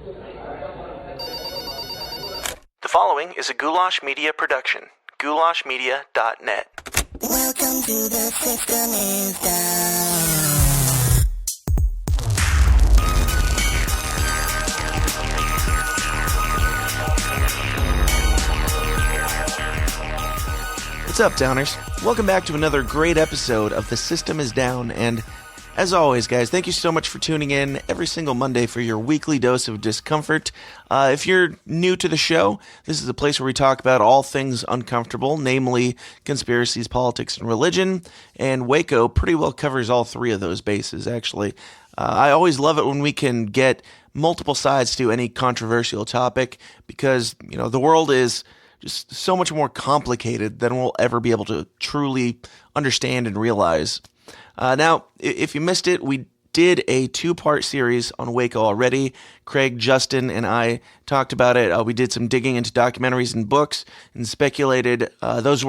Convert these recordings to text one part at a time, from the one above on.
The following is a Goulash Media production. goulashmedia.net. Welcome to the System is Down. What's up, Downers? Welcome back to another great episode of The System is Down, and as always, guys, thank you so much for tuning in every single Monday for your weekly dose of discomfort. If you're new to the show, this is a place where we talk about all things uncomfortable, namely conspiracies, politics, and religion, and Waco pretty well covers all three of those bases, actually. I always love it when we can get multiple sides to any controversial topic because, you know, the world is just so much more complicated than we'll ever be able to truly understand and realize. Now, if you missed it, we did a two-part series on Waco already. Craig, Justin, and I talked about it. We did some digging into documentaries and books and speculated. Those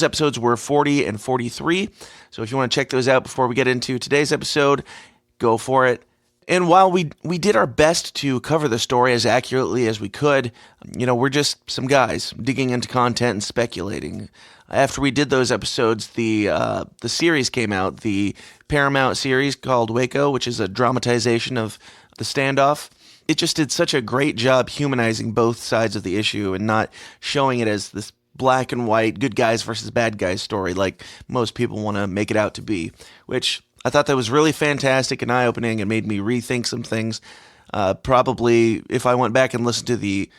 episodes were 40 and 43. So if you want to check those out before we get into today's episode, go for it. And while we did our best to cover the story as accurately as we could, you know, we're just some guys digging into content and speculating. After we did those episodes, the series came out, the Paramount series called Waco, which is a dramatization of the standoff. It just did such a great job humanizing both sides of the issue and not showing it as this black and white, good guys versus bad guys story like most people want to make it out to be, which I thought that was really fantastic and eye-opening and made me rethink some things. Probably, if I went back and listened to the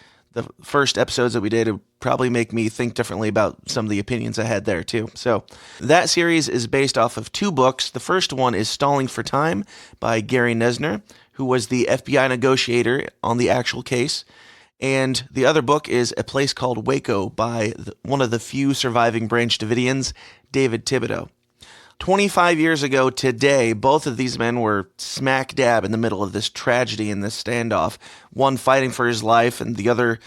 first episodes that we did, it would probably make me think differently about some of the opinions I had there, too. So that series is based off of two books. The first one is Stalling for Time by Gary Noesner, who was the FBI negotiator on the actual case. And the other book is A Place Called Waco by one of the few surviving Branch Davidians, David Thibodeau. 25 years ago today, both of these men were smack dab in the middle of this tragedy and this standoff, one fighting for his life and the other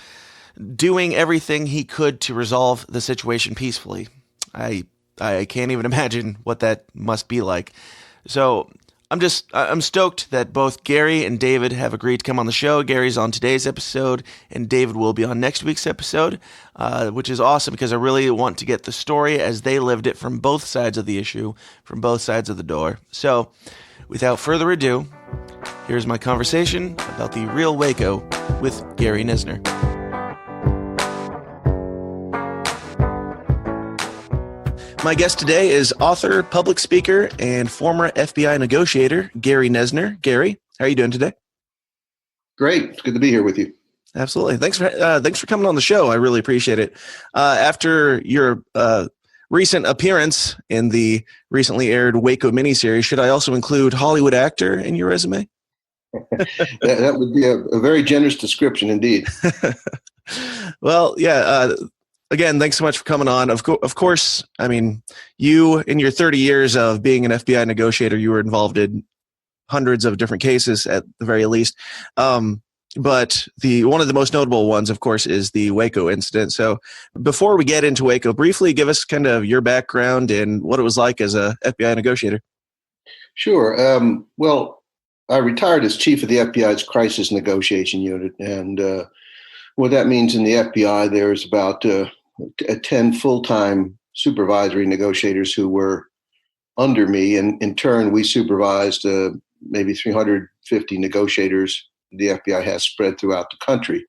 doing everything he could to resolve the situation peacefully. I can't even imagine what that must be like. So I'm stoked that both Gary and David have agreed to come on the show. Gary's on today's episode, and David will be on next week's episode, which is awesome because I really want to get the story as they lived it from both sides of the issue, from both sides of the door. So, without further ado, here's my conversation about the real Waco with Gary Noesner. My guest today is author, public speaker, and former FBI negotiator, Gary Noesner. Gary, how are you doing today? Great. It's good to be here with you. Absolutely. Thanks for coming on the show. I really appreciate it. After your recent appearance in the recently aired Waco miniseries, should I also include Hollywood actor in your resume? that would be a very generous description indeed. Well, yeah. Again, thanks so much for coming on. Of course, I mean, you, in your 30 years of being an FBI negotiator, you were involved in hundreds of different cases at the very least. But one of the most notable ones, of course, is the Waco incident. So before we get into Waco, briefly give us kind of your background and what it was like as a FBI negotiator. Sure. Well, I retired as chief of the FBI's crisis negotiation unit. And what that means in the FBI, there's about 10 full-time supervisory negotiators who were under me. And in turn, we supervised maybe 350 negotiators the FBI has spread throughout the country.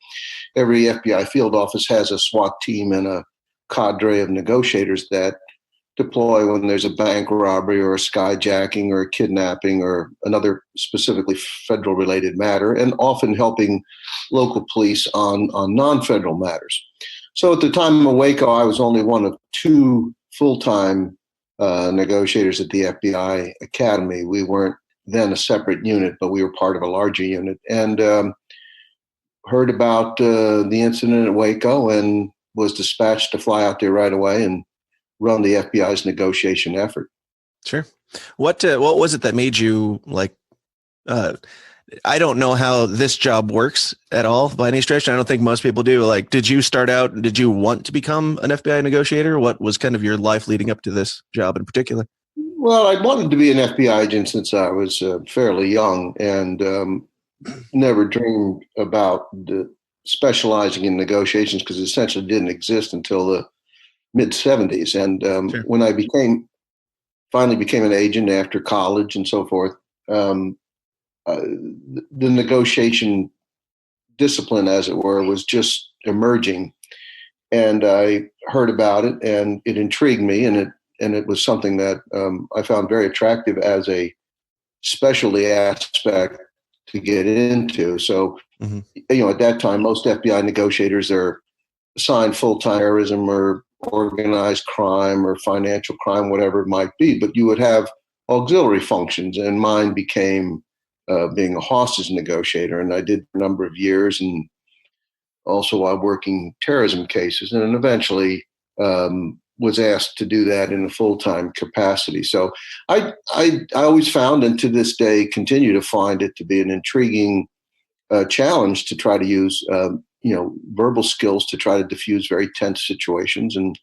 Every FBI field office has a SWAT team and a cadre of negotiators that deploy when there's a bank robbery or a skyjacking or a kidnapping or another specifically federal-related matter, and often helping local police on non-federal matters. So at the time of Waco, I was only one of two full-time negotiators at the FBI Academy. We weren't then a separate unit, but we were part of a larger unit, and heard about the incident at Waco and was dispatched to fly out there right away and run the FBI's negotiation effort. Sure. What was it that made you like? I don't know how this job works at all by any stretch. I don't think most people do. Like, did you start out? Did you want to become an FBI negotiator? What was kind of your life leading up to this job in particular? Well, I wanted to be an FBI agent since I was fairly young, and never dreamed about specializing in negotiations because it essentially didn't exist until the mid 70s. And Sure. when I finally became an agent after college and so forth, um, the negotiation discipline, as it were, was just emerging. And I heard about it, and it intrigued me, and it was something that I found very attractive as a specialty aspect to get into. So, Hmm. at that time, most FBI negotiators are assigned full-time terrorism or organized crime or financial crime, whatever it might be. But you would have auxiliary functions, and mine became being a hostage negotiator, and I did for a number of years, and also while working terrorism cases, and then eventually was asked to do that in a full-time capacity. So I always found, and to this day continue to find it to be an intriguing challenge to try to use verbal skills to try to diffuse very tense situations and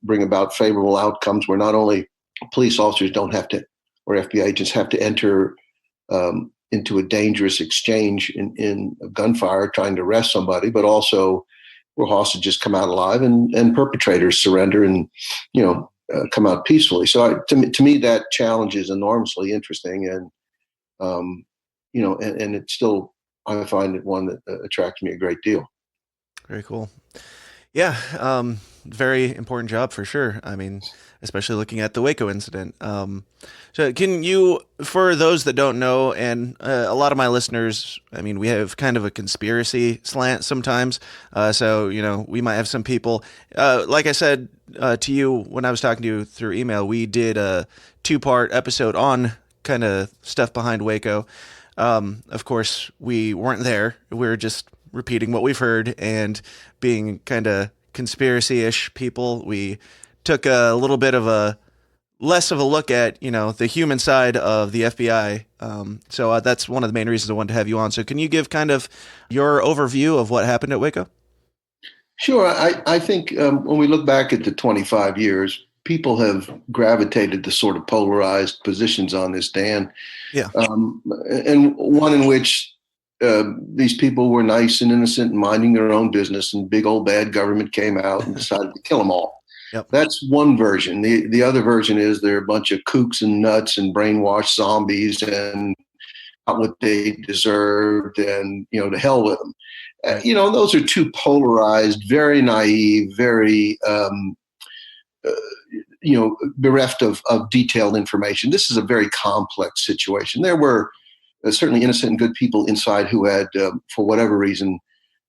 bring about favorable outcomes where not only police officers don't have to, or FBI agents have to enter into a dangerous exchange in gunfire trying to arrest somebody, but also where hostages come out alive and perpetrators surrender and come out peacefully. So to me, that challenge is enormously interesting, and and it's still, I find it one that attracts me a great deal. Very cool. Yeah, very important job for sure. I mean, especially looking at the Waco incident. So, can you, for those that don't know, and a lot of my listeners, I mean, we have kind of a conspiracy slant sometimes. So, we might have some people, like I said to you when I was talking to you through email, we did a 2-part episode on kind of stuff behind Waco. Of course, we weren't there. We were just repeating what we've heard and being kind of conspiracy-ish people. We took a little bit of a less of a look at, the human side of the FBI. So that's one of the main reasons I wanted to have you on. So can you give kind of your overview of what happened at Waco? Sure. I think when we look back at the 25 years, people have gravitated to sort of polarized positions on this, Dan. Yeah. And one in which these people were nice and innocent and minding their own business, and big old bad government came out and decided to kill them all. Yep. That's one version. The other version is they're a bunch of kooks and nuts and brainwashed zombies and not what they deserved, and to hell with them. Those are two polarized, very naive, very bereft of detailed information. This is a very complex situation. There were certainly innocent and good people inside who had, for whatever reason,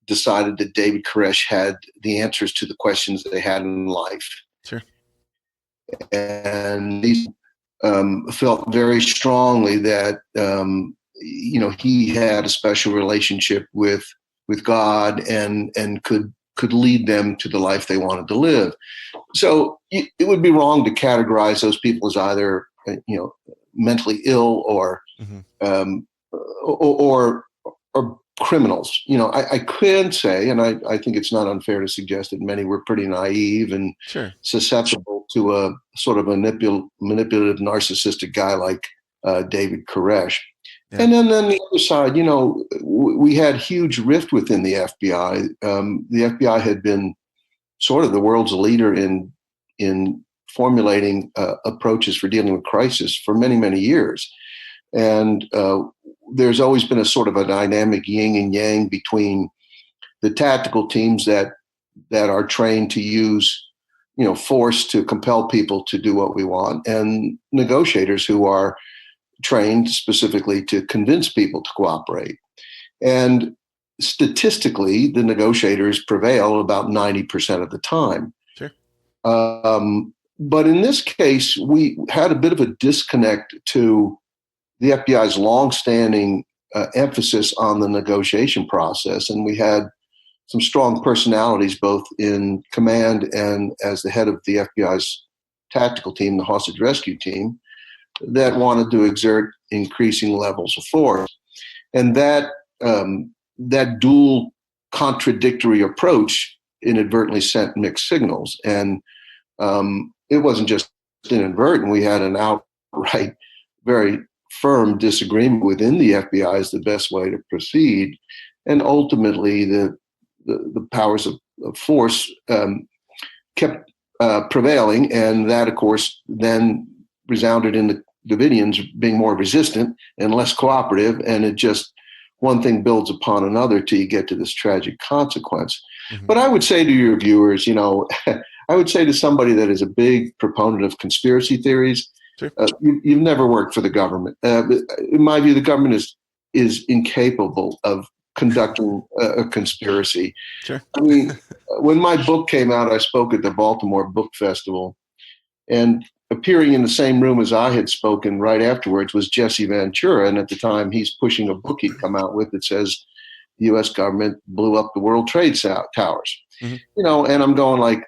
decided that David Koresh had the answers to the questions that they had in life. Sure. And these felt very strongly that he had a special relationship with God and could lead them to the life they wanted to live. So it would be wrong to categorize those people as either mentally ill or Mm-hmm. or criminals. I could say, and I think it's not unfair to suggest that many were pretty naive and Sure. susceptible to a sort of manipulative, narcissistic guy like David Koresh. Yeah. And then on the other side, we had huge rift within the FBI. The FBI had been sort of the world's leader in formulating approaches for dealing with crisis for many, many years. And there's always been a sort of a dynamic yin and yang between the tactical teams that are trained to use, force to compel people to do what we want, and negotiators who are trained specifically to convince people to cooperate. And statistically, the negotiators prevail about 90% of the time. Sure. But in this case, we had a bit of a disconnect to the FBI's longstanding emphasis on the negotiation process. And we had some strong personalities, both in command and as the head of the FBI's tactical team, the hostage rescue team, that wanted to exert increasing levels of force. And that dual contradictory approach inadvertently sent mixed signals. And it wasn't just inadvertent. We had an outright, very firm disagreement within the FBI is the best way to proceed, and ultimately the powers of force kept prevailing, and that, of course, then resounded in the Davidians being more resistant and less cooperative, and it just one thing builds upon another till you get to this tragic consequence. Mm-hmm. But I would say to your viewers, I would say to somebody that is a big proponent of conspiracy theories, sure. You've never worked for the government. In my view, the government is incapable of conducting a conspiracy. Sure. I mean, when my book came out, I spoke at the Baltimore Book Festival, and appearing in the same room as I had spoken right afterwards was Jesse Ventura. And at the time, he's pushing a book he'd come out with that says the U.S. government blew up the World Trade Towers. Mm-hmm. And I'm going like,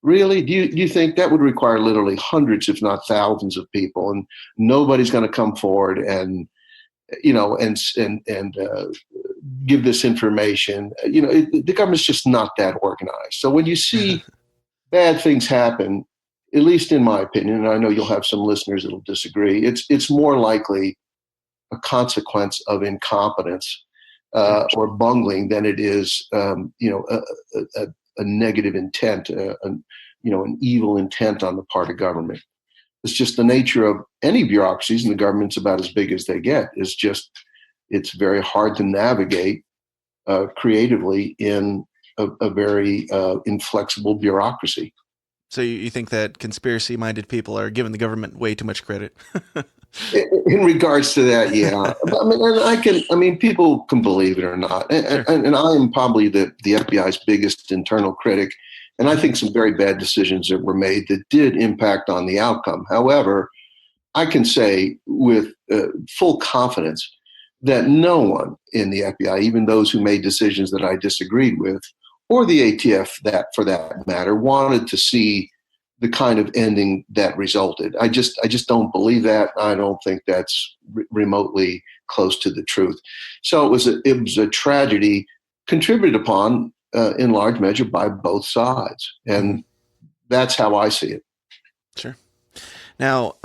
really? Do you think that would require literally hundreds, if not thousands, of people, and nobody's going to come forward and give this information? The government's just not that organized. So when you see bad things happen, at least in my opinion, and I know you'll have some listeners that'll disagree, it's more likely a consequence of incompetence or bungling than it is, a negative intent, an evil intent on the part of government. It's just the nature of any bureaucracies, and the government's about as big as they get. It's very hard to navigate creatively in a very inflexible bureaucracy. So you think that conspiracy-minded people are giving the government way too much credit? In regards to that, yeah. People can believe it or not. And I am probably the FBI's biggest internal critic. And I think some very bad decisions that were made that did impact on the outcome. However, I can say with full confidence that no one in the FBI, even those who made decisions that I disagreed with, or the ATF, that for that matter, wanted to see the kind of ending that resulted. I just don't believe that. I don't think that's remotely close to the truth. So it was a tragedy contributed upon in large measure by both sides, and that's how I see it. Sure. Now,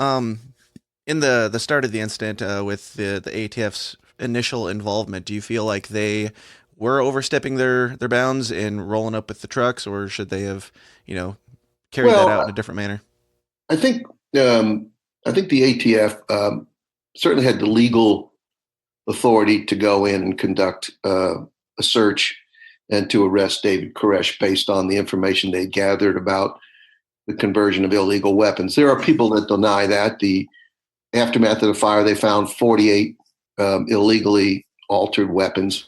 in the start of the incident with the ATF's initial involvement, do you feel like they were overstepping their bounds in rolling up with the trucks, or should they have, carried that out in a different manner? I think the ATF certainly had the legal authority to go in and conduct a search and to arrest David Koresh based on the information they gathered about the conversion of illegal weapons. There are people that deny that. The aftermath of the fire, they found 48 illegally altered weapons.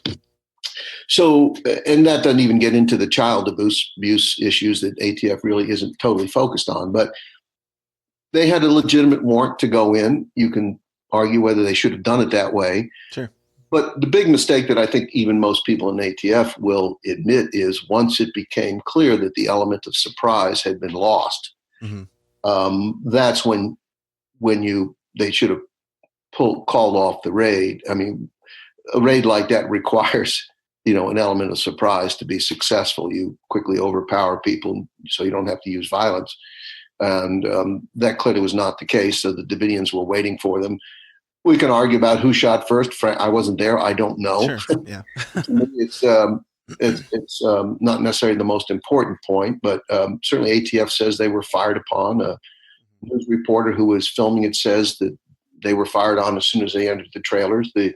So, and that doesn't even get into the child abuse issues that ATF really isn't totally focused on. But they had a legitimate warrant to go in. You can argue whether they should have done it that way. Sure. But the big mistake that I think even most people in ATF will admit is once it became clear that the element of surprise had been lost, that's when they should have called off the raid. I mean, a raid like that requires an element of surprise to be successful. You quickly overpower people so you don't have to use violence. And that clearly was not the case. So the Davidians were waiting for them. We can argue about who shot first. I wasn't there. I don't know. Sure. Yeah. It's not necessarily the most important point, but certainly ATF says they were fired upon. A news reporter who was filming it says that they were fired on as soon as they entered the trailers. The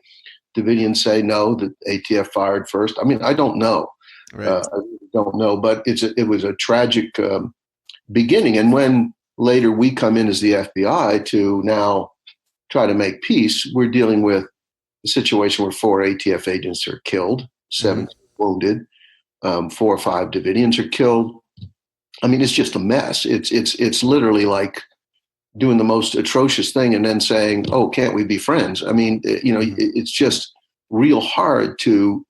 Davidians say no, that ATF fired first. I mean, I don't know. Right. I don't know, but it was a tragic beginning. And when later we come in as the FBI to now try to make peace, we're dealing with a situation where 4 ATF agents are killed, 7 wounded, 4 or 5 Davidians are killed. I mean, it's just a mess. It's literally like doing the most atrocious thing and then saying, "Oh, can't we be friends?" I mean, it's just real hard to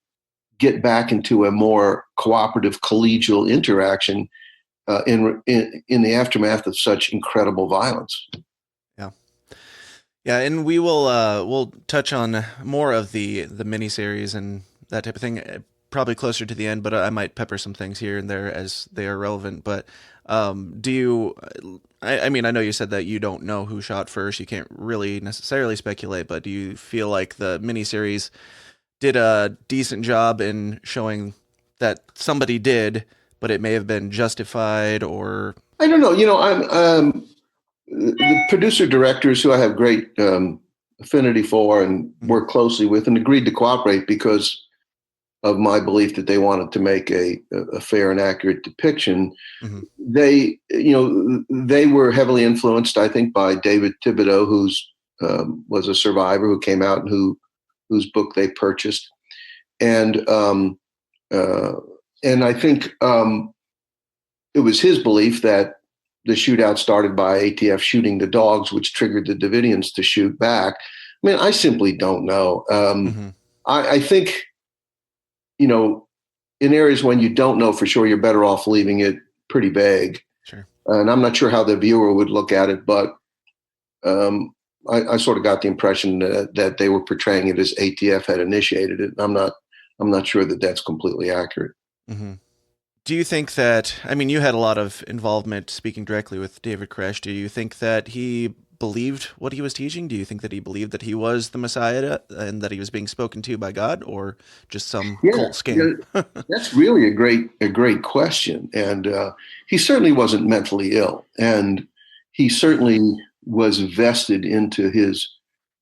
get back into a more cooperative, collegial interaction in the aftermath of such incredible violence. Yeah, and we'll touch on more of the miniseries and that type of thing probably closer to the end, but I might pepper some things here and there as they are relevant. But Do you? I mean, I know you said that you don't know who shot first. You can't really necessarily speculate, but do you feel like the miniseries did a decent job in showing that somebody did, but it may have been justified or? I don't know. I'm the producer directors who I have great affinity for and work closely with, and agreed to cooperate because of my belief that they wanted to make a fair and accurate depiction. Mm-hmm. They were heavily influenced, I think, by David Thibodeau, who's was a survivor who came out and whose book they purchased, and I think it was his belief that the shootout started by ATF shooting the dogs, which triggered the Davidians to shoot back. I mean, I simply don't know. I think, in areas when you don't know for sure, you're better off leaving it pretty vague. Sure. And I'm not sure how the viewer would look at it, but I sort of got the impression that they were portraying it as ATF had initiated it. I'm not sure that that's completely accurate. Mm-hmm. Do you think that, I mean, you had a lot of involvement speaking directly with David Koresh. Do you think that he believed what he was teaching? Do you think that he believed that he was the Messiah and that he was being spoken to by God, or just some cult scam? Yeah, that's really a great question. And he certainly wasn't mentally ill. And he certainly was vested into his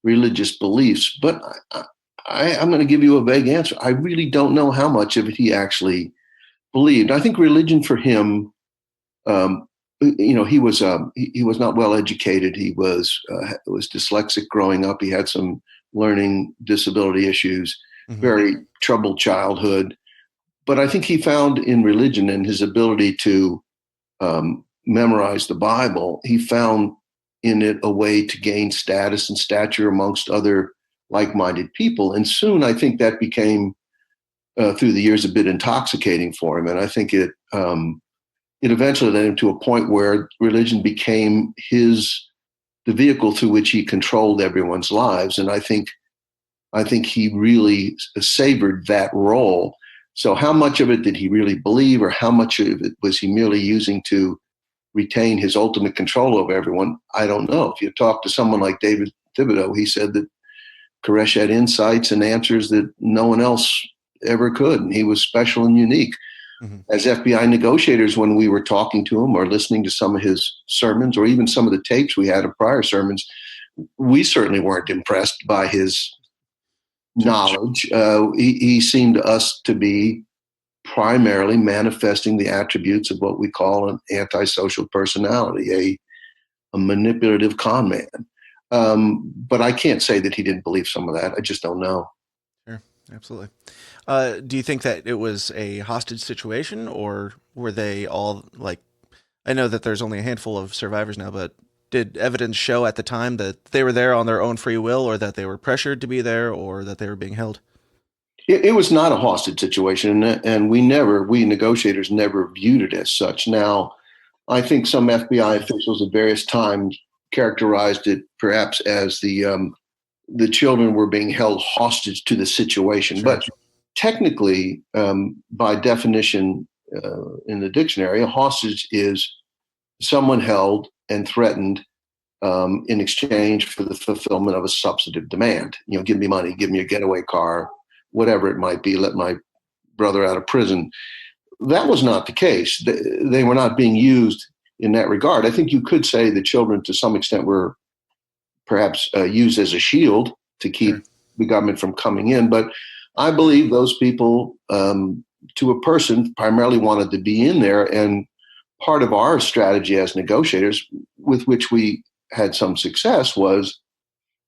religious beliefs. But I'm going to give you a vague answer. I really don't know how much of it he actually believed. I think religion for him, he was not well educated. He was dyslexic growing up. He had some learning disability issues, very troubled childhood. But I think he found in religion and his ability to memorize the Bible, he found in it a way to gain status and stature amongst other like-minded people. And soon I think that became through the years a bit intoxicating for him, and I think it eventually led him to a point where religion became the vehicle through which he controlled everyone's lives, and I think he really savored that role. So, how much of it did he really believe, or how much of it was he merely using to retain his ultimate control over everyone? I don't know. If you talk to someone like David Thibodeau, he said that Koresh had insights and answers that no one else ever could, and he was special and unique. As FBI negotiators, when we were talking to him or listening to some of his sermons or even some of the tapes we had of prior sermons, we certainly weren't impressed by his knowledge. He seemed to us to be primarily manifesting the attributes of what we call an antisocial personality, a manipulative con man. But I can't say that he didn't believe some of that. I just don't know. Sure, absolutely. Do you think that it was a hostage situation, or were they all like, I know that there's only a handful of survivors now, but did evidence show at the time that they were there on their own free will, or that they were pressured to be there, or that they were being held? It was not a hostage situation, and we negotiators never viewed it as such. Now, I think some FBI officials at various times characterized it perhaps as the children were being held hostage to the situation. Sure. But technically, by definition in the dictionary, a hostage is someone held and threatened in exchange for the fulfillment of a substantive demand. Give me money, give me a getaway car, whatever it might be, let my brother out of prison. That was not the case. They were not being used in that regard. I think you could say the children to some extent were perhaps used as a shield to keep the government from coming in. But I believe those people, to a person, primarily wanted to be in there. And part of our strategy as negotiators, with which we had some success, was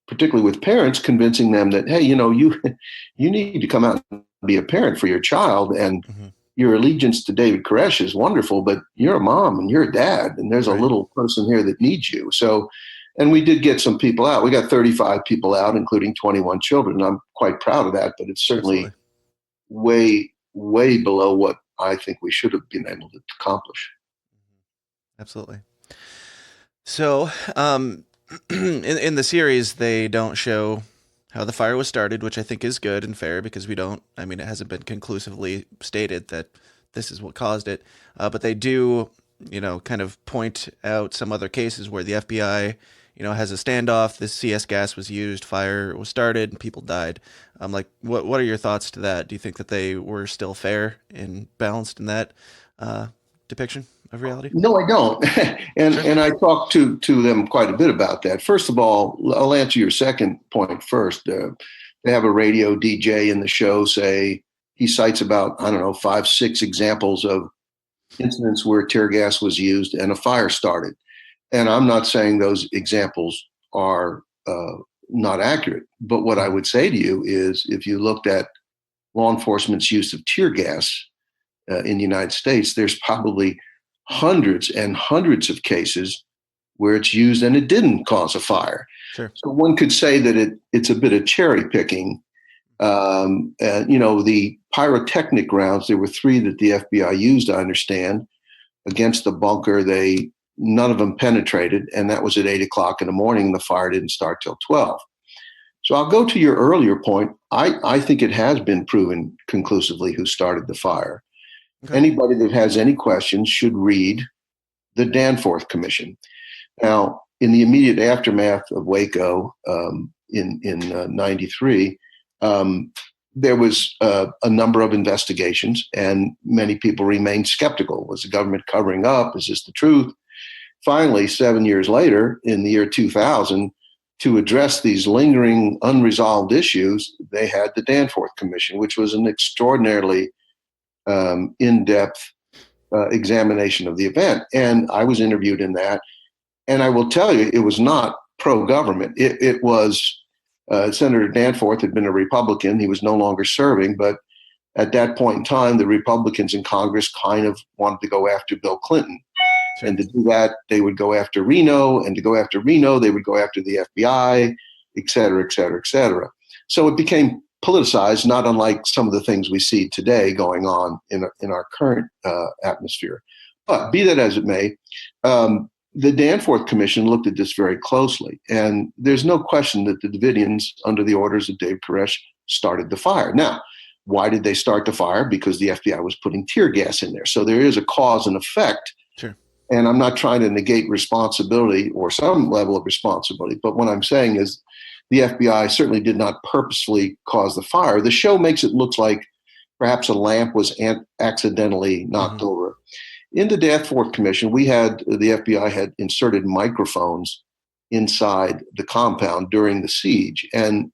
particularly with parents, convincing them that, hey, you need to come out and be a parent for your child. And your allegiance to David Koresh is wonderful, but you're a mom and you're a dad, and there's a little person here that needs you. So, and we did get some people out. We got 35 people out, including 21 children. I'm quite proud of that, but it's certainly way, way below what I think we should have been able to accomplish. Absolutely. So, in the series, they don't show how the fire was started, which I think is good and fair because it hasn't been conclusively stated that this is what caused it. But they do kind of point out some other cases where the FBI, has a standoff. This CS gas was used, fire was started, and people died. Like, what are your thoughts to that? Do you think that they were still fair and balanced in that depiction of reality? No, I don't. and Sure. and I talked to them quite a bit about that. First of all, I'll answer your second point first. They have a radio DJ in the show say he cites about, I don't know, 5, 6 examples of incidents where tear gas was used and a fire started. And I'm not saying those examples are not accurate. But what I would say to you is if you looked at law enforcement's use of tear gas in the United States, there's probably hundreds and hundreds of cases where it's used and it didn't cause a fire. Sure. So one could say that it's a bit of cherry picking. The pyrotechnic rounds, there were 3 that the FBI used, I understand, against the bunker. None of them penetrated, and that was at 8 o'clock in the morning. The fire didn't start till 12. So I'll go to your earlier point. I think it has been proven conclusively who started the fire. Okay. Anybody that has any questions should read the Danforth Commission. Now, in the immediate aftermath of Waco in 93, there was a number of investigations, and many people remained skeptical. Was the government covering up? Is this the truth? Finally, 7 years later, in the year 2000, to address these lingering unresolved issues, they had the Danforth Commission, which was an extraordinarily in-depth examination of the event. And I was interviewed in that. And I will tell you, it was not pro-government. It was Senator Danforth had been a Republican. He was no longer serving. But at that point in time, the Republicans in Congress kind of wanted to go after Bill Clinton. Sure. And to do that, they would go after Reno. And to go after Reno, they would go after the FBI, et cetera, et cetera, et cetera. So it became politicized, not unlike some of the things we see today going on in our current atmosphere. But be that as it may, the Danforth Commission looked at this very closely. And there's no question that the Davidians, under the orders of Dave Koresh, started the fire. Now, why did they start the fire? Because the FBI was putting tear gas in there. So there is a cause and effect. Sure. And I'm not trying to negate responsibility or some level of responsibility. But what I'm saying is the FBI certainly did not purposefully cause the fire. The show makes it look like perhaps a lamp was accidentally knocked over. In the Danforth Commission, the FBI had inserted microphones inside the compound during the siege. And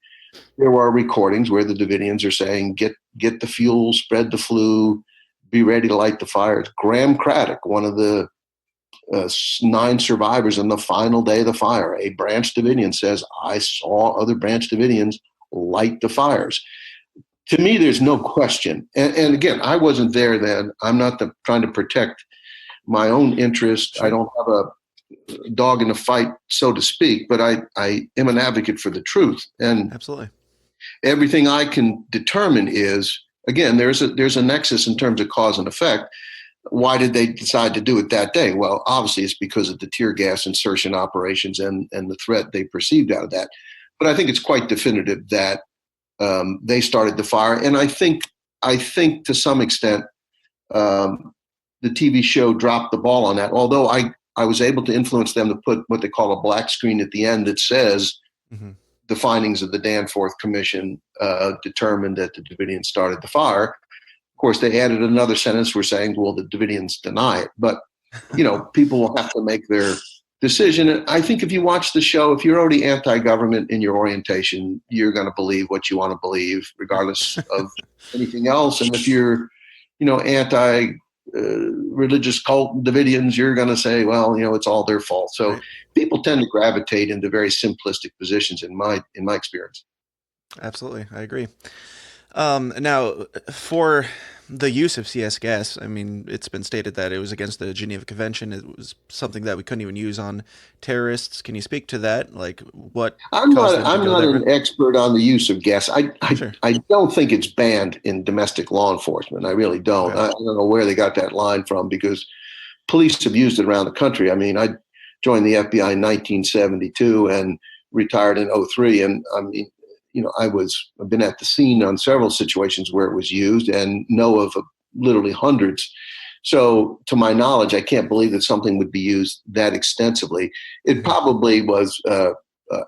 there were recordings where the Davidians are saying, get the fuel, spread the flue, be ready to light the fire. Graham Craddock, one of the 9 survivors on the final day of the fire, a Branch Davidian, says, I saw other Branch Davidians light the fires. To me, there's no question. And again, I wasn't there then. I'm not trying to protect my own interest. I don't have a dog in the fight, so to speak, but I am an advocate for the truth. And absolutely, everything I can determine is, again, there's a nexus in terms of cause and effect. Why did they decide to do it that day? Well, obviously, it's because of the tear gas insertion operations and the threat they perceived out of that. But I think it's quite definitive that they started the fire. And I think to some extent, the TV show dropped the ball on that. Although I was able to influence them to put what they call a black screen at the end that says the findings of the Danforth Commission determined that the Davidians started the fire. Of course, they added another sentence. We're saying, well, the Davidians deny it. But, people will have to make their decision. And I think if you watch the show, if you're already anti-government in your orientation, you're going to believe what you want to believe, regardless of anything else. And if you're, anti-religious cult Davidians, you're going to say, well, it's all their fault. So right. People tend to gravitate into very simplistic positions in my experience. Absolutely. I agree. Now, for the use of CS gas, I mean, it's been stated that it was against the Geneva Convention. It was something that we couldn't even use on terrorists. Can you speak to that? Like, what? I'm not an expert on the use of gas. Sure. I don't think it's banned in domestic law enforcement. I really don't. Okay. I don't know where they got that line from, because police have used it around the country. I mean, I joined the FBI in 1972 and retired in 2003, and I mean, I've been at the scene on several situations where it was used and know of literally hundreds. So, to my knowledge, I can't believe that something would be used that extensively. It probably was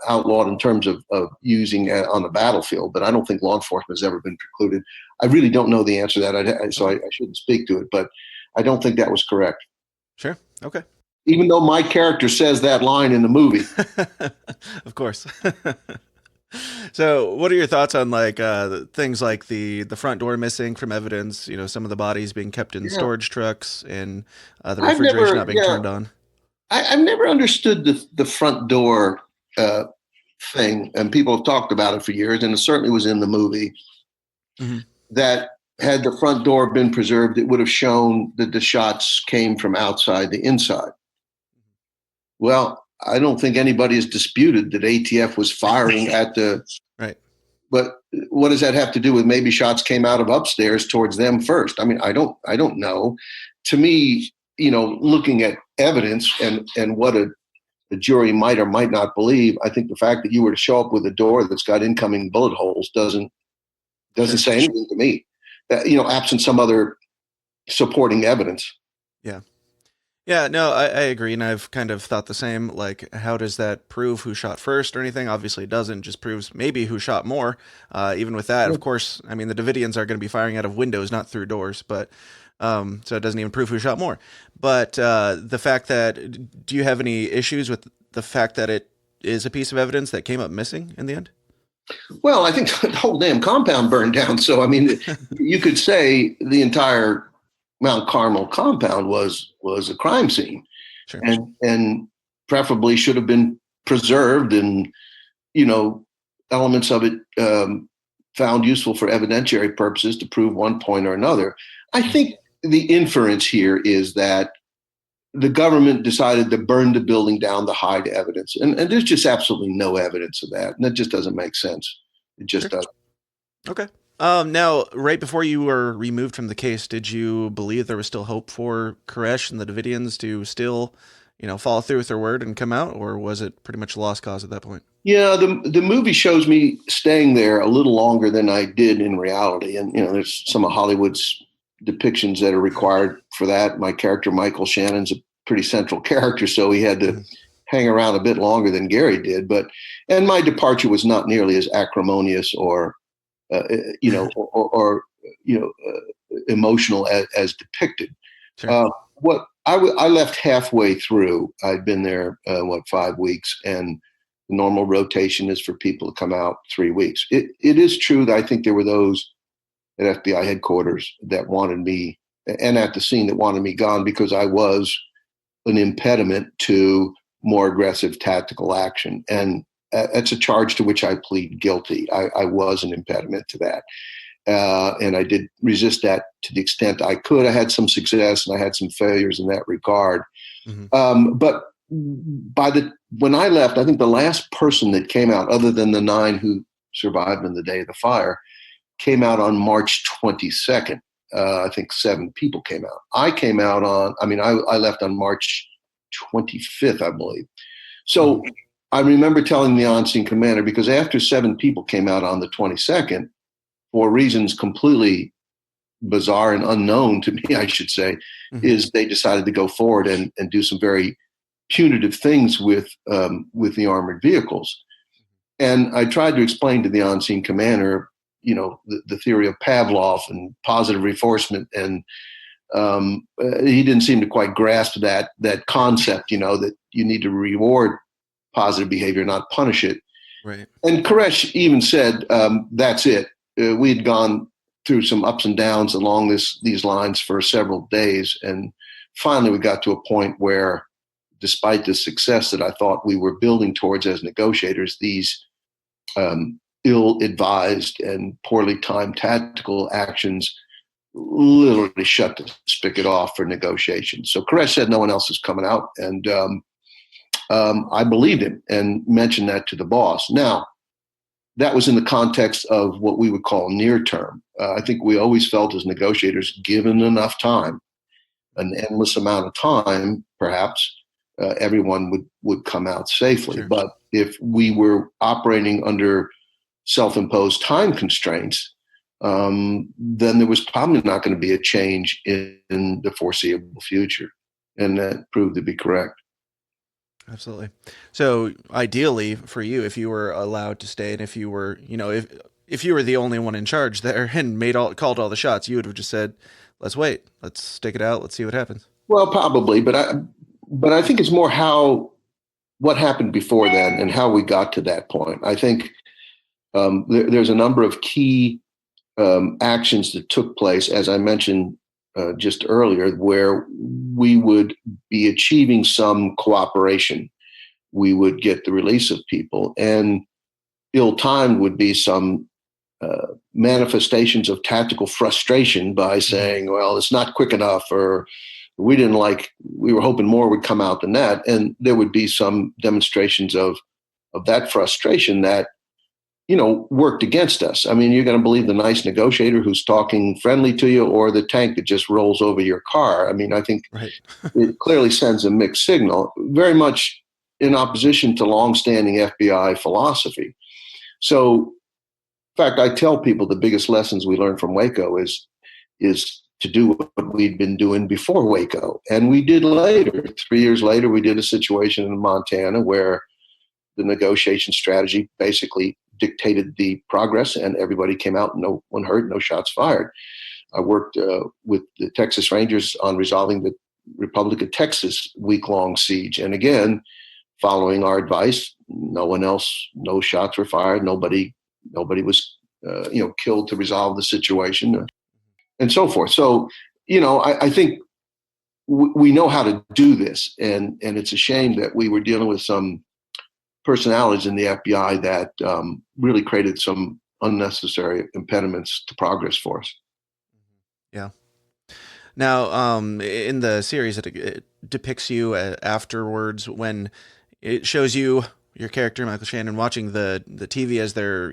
outlawed in terms of using on the battlefield, but I don't think law enforcement has ever been precluded. I really don't know the answer to that, so I shouldn't speak to it, but I don't think that was correct. Sure. Okay. Even though my character says that line in the movie. Of course. So, what are your thoughts on like things like the front door missing from evidence? You know, some of the bodies being kept in storage trucks and the refrigeration not being turned on. I've never understood the front door thing, and people have talked about it for years, and it certainly was in the movie. Mm-hmm. That had the front door been preserved, it would have shown that the shots came from outside the inside. Well, I don't think anybody has disputed that ATF was firing at the right. But what does that have to do with maybe shots came out of upstairs towards them first? I mean, I don't know. To me, looking at evidence and what a jury might or might not believe, I think the fact that you were to show up with a door that's got incoming bullet holes doesn't say anything to me. Absent some other supporting evidence. Yeah. Yeah, no, I agree, and I've kind of thought the same. Like, how does that prove who shot first or anything? Obviously, it doesn't. Just proves maybe who shot more. Even with that, of course, I mean, the Davidians are going to be firing out of windows, not through doors. But so it doesn't even prove who shot more. But the fact that, do you have any issues with the fact that it is a piece of evidence that came up missing in the end? Well, I think the whole damn compound burned down. So, I mean, you could say the entire Mount Carmel compound was a crime scene, sure. and preferably should have been preserved, and elements of it found useful for evidentiary purposes to prove one point or another. I think the inference here is that the government decided to burn the building down to hide evidence, and there's just absolutely no evidence of that, and that just doesn't make sense. It just doesn't. Okay. Now, right before you were removed from the case, did you believe there was still hope for Koresh and the Davidians to still, follow through with their word and come out, or was it pretty much a lost cause at that point? Yeah, the movie shows me staying there a little longer than I did in reality, and there's some of Hollywood's depictions that are required for that. My character Michael Shannon's a pretty central character, so he had to hang around a bit longer than Gary did. And my departure was not nearly as acrimonious or emotional as depicted. Sure. I left halfway through. I'd been there 5 weeks, and the normal rotation is for people to come out 3 weeks. It is true that I think there were those at FBI headquarters that wanted me, and at the scene that wanted me gone, because I was an impediment to more aggressive tactical action. And that's a charge to which I plead guilty. I was an impediment to that. And I did resist that to the extent I could. I had some success and I had some failures in that regard. Mm-hmm. But when I left, I think the last person that came out, other than the 9 who survived on the day of the fire, came out on March 22nd. I think 7 people came out. I came out I left on March 25th, I believe. So I remember telling the on-scene commander, because after 7 people came out on the 22nd, for reasons completely bizarre and unknown to me, I should say, is they decided to go forward and do some very punitive things with the armored vehicles. And I tried to explain to the on-scene commander, the theory of Pavlov and positive reinforcement, and he didn't seem to quite grasp that concept, that you need to reward positive behavior, not punish it. Right. And Koresh even said, that's it. We had gone through some ups and downs along these lines for several days, and finally we got to a point where, despite the success that I thought we were building towards as negotiators, these ill-advised and poorly timed tactical actions literally shut the spigot off for negotiations. So Koresh said no one else is coming out, and I believed him and mentioned that to the boss. Now, that was in the context of what we would call near term. I think we always felt as negotiators, given enough time, an endless amount of time, perhaps, everyone would come out safely. Sure. But if we were operating under self-imposed time constraints, then there was probably not going to be a change in the foreseeable future. And that proved to be correct. Absolutely. So ideally for you, if you were allowed to stay and if you were, if you were the only one in charge there and called all the shots, you would have just said, let's wait, let's stick it out. Let's see what happens. Well, probably, but I think it's more what happened before then and how we got to that point. I think there's a number of key actions that took place, as I mentioned just earlier, where we would be achieving some cooperation. We would get the release of people, and ill-timed would be some manifestations of tactical frustration by saying, well, it's not quick enough, or we were hoping more would come out than that. And there would be some demonstrations of that frustration that, worked against us. I mean, you're going to believe the nice negotiator who's talking friendly to you or the tank that just rolls over your car. I mean, I think right. It clearly sends a mixed signal, very much in opposition to longstanding FBI philosophy. So, in fact, I tell people the biggest lessons we learned from Waco is to do what we'd been doing before Waco. And we did later. 3 years later, we did a situation in Montana where the negotiation strategy basically dictated the progress, and everybody came out, no one hurt, no shots fired. I worked with the Texas Rangers on resolving the Republic of Texas week-long siege. And again, following our advice, no shots were fired. Nobody was, killed to resolve the situation, and so forth. So, I think we know how to do this, and it's a shame that we were dealing with some personalities in the FBI that really created some unnecessary impediments to progress for us. Yeah. Now, in the series, it depicts you afterwards when it shows you, your character, Michael Shannon, watching the TV as they're,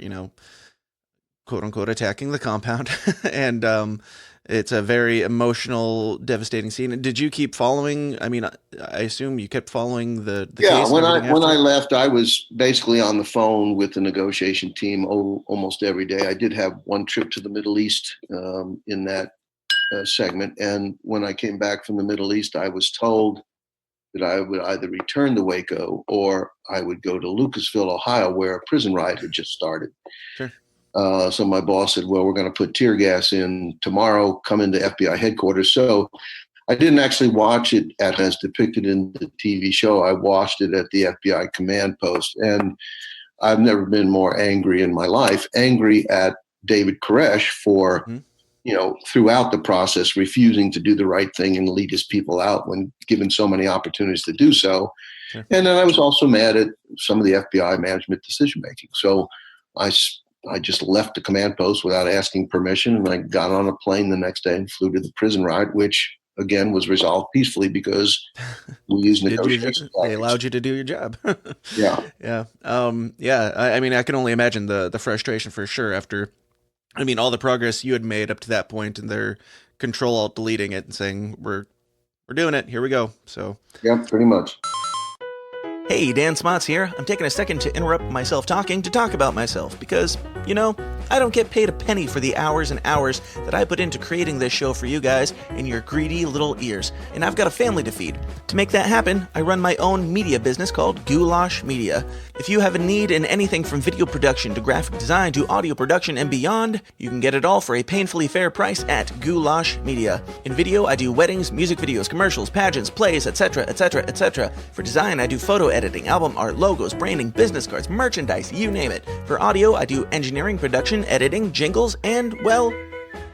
quote unquote, attacking the compound. And it's a very emotional, devastating scene. Did you keep following? I mean, I assume you kept following the case. When I left, I was basically on the phone with the negotiation team almost every day. I did have one trip to the Middle East in that segment. And when I came back from the Middle East, I was told that I would either return to Waco or I would go to Lucasville, Ohio, where a prison riot had just started. Sure. So my boss said, well, we're going to put tear gas in tomorrow, come into FBI headquarters. So I didn't actually watch it as depicted in the TV show. I watched it at the FBI command post. And I've never been more angry in my life, angry at David Koresh for, throughout the process, refusing to do the right thing and lead his people out when given so many opportunities to do so. Sure. And then I was also mad at some of the FBI management decision-making. So I just left the command post without asking permission, and I got on a plane the next day and flew to the prison riot, which again was resolved peacefully because we used negotiation. They allowed you to do your job. Yeah. Yeah. I mean, I can only imagine the frustration for sure after, all the progress you had made up to that point, and they're Control-Alt-deleting it and saying, we're doing it. Here we go. So yeah, pretty much. Hey, Dan Smots here. I'm taking a second to interrupt myself talking to talk about myself because, I don't get paid a penny for the hours and hours that I put into creating this show for you guys in your greedy little ears, and I've got a family to feed. To make that happen, I run my own media business called Goulash Media. If you have a need in anything from video production to graphic design to audio production and beyond, you can get it all for a painfully fair price at Goulash Media. In video, I do weddings, music videos, commercials, pageants, plays, etc., etc., etc. For design, I do photo editing, album art, logos, branding, business cards, merchandise, you name it. For audio, I do engineering, production, editing, jingles, and, well,